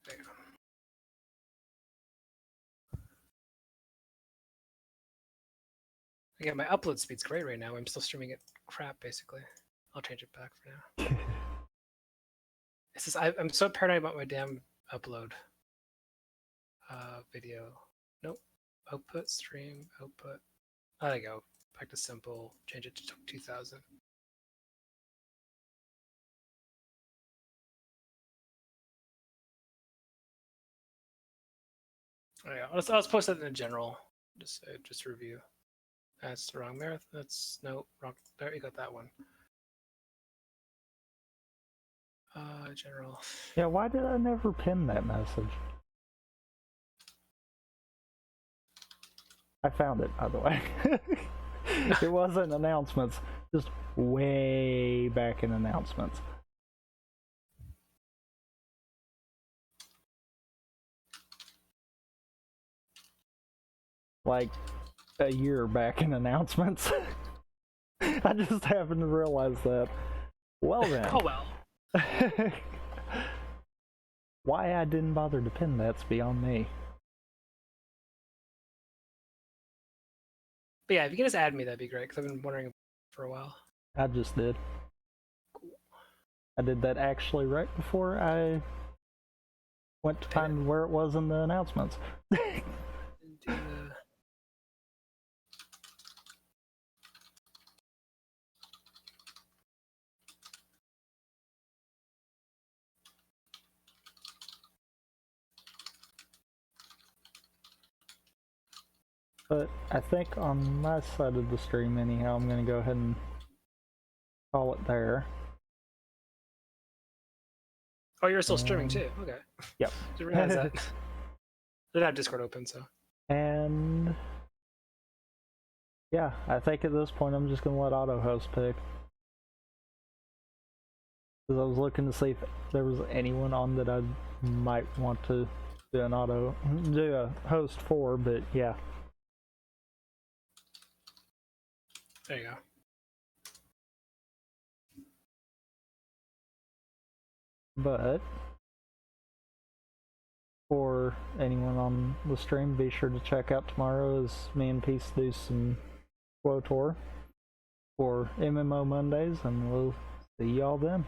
There you go. Again, my upload speed's great right now. I'm still streaming it crap, basically. I'll change it back for now. It's just, I'm so paranoid about my damn upload. Video. Nope. Output, stream, output. There you go. Back to simple. Change it to 2000. There you go. Let's post that in a general. Just review. That's the wrong marathon. That's no wrong. There you got that one. General. Yeah, why did I never pin that message? I found it, by the way. It wasn't announcements, just way back in announcements. Like a year back in announcements. I just happened to realize that. Well then. Oh well. Why I didn't bother to pin that's beyond me. But yeah, if you can just add me, that'd be great, because I've been wondering for a while. I just did. Cool. I did that actually right before I went to find where it was in the announcements. But I think on my side of the stream, anyhow, I'm gonna go ahead and call it there. Oh, you're still streaming too. Okay. Yep. Didn't realize that. Didn't have Discord open, so. And yeah, I think at this point I'm just gonna let auto-host pick. Because I was looking to see if there was anyone on that I might want to do a host for, but yeah. There you go. But for anyone on the stream, be sure to check out tomorrow as me and Peace do some Quo Tour for MMO Mondays, and we'll see y'all then.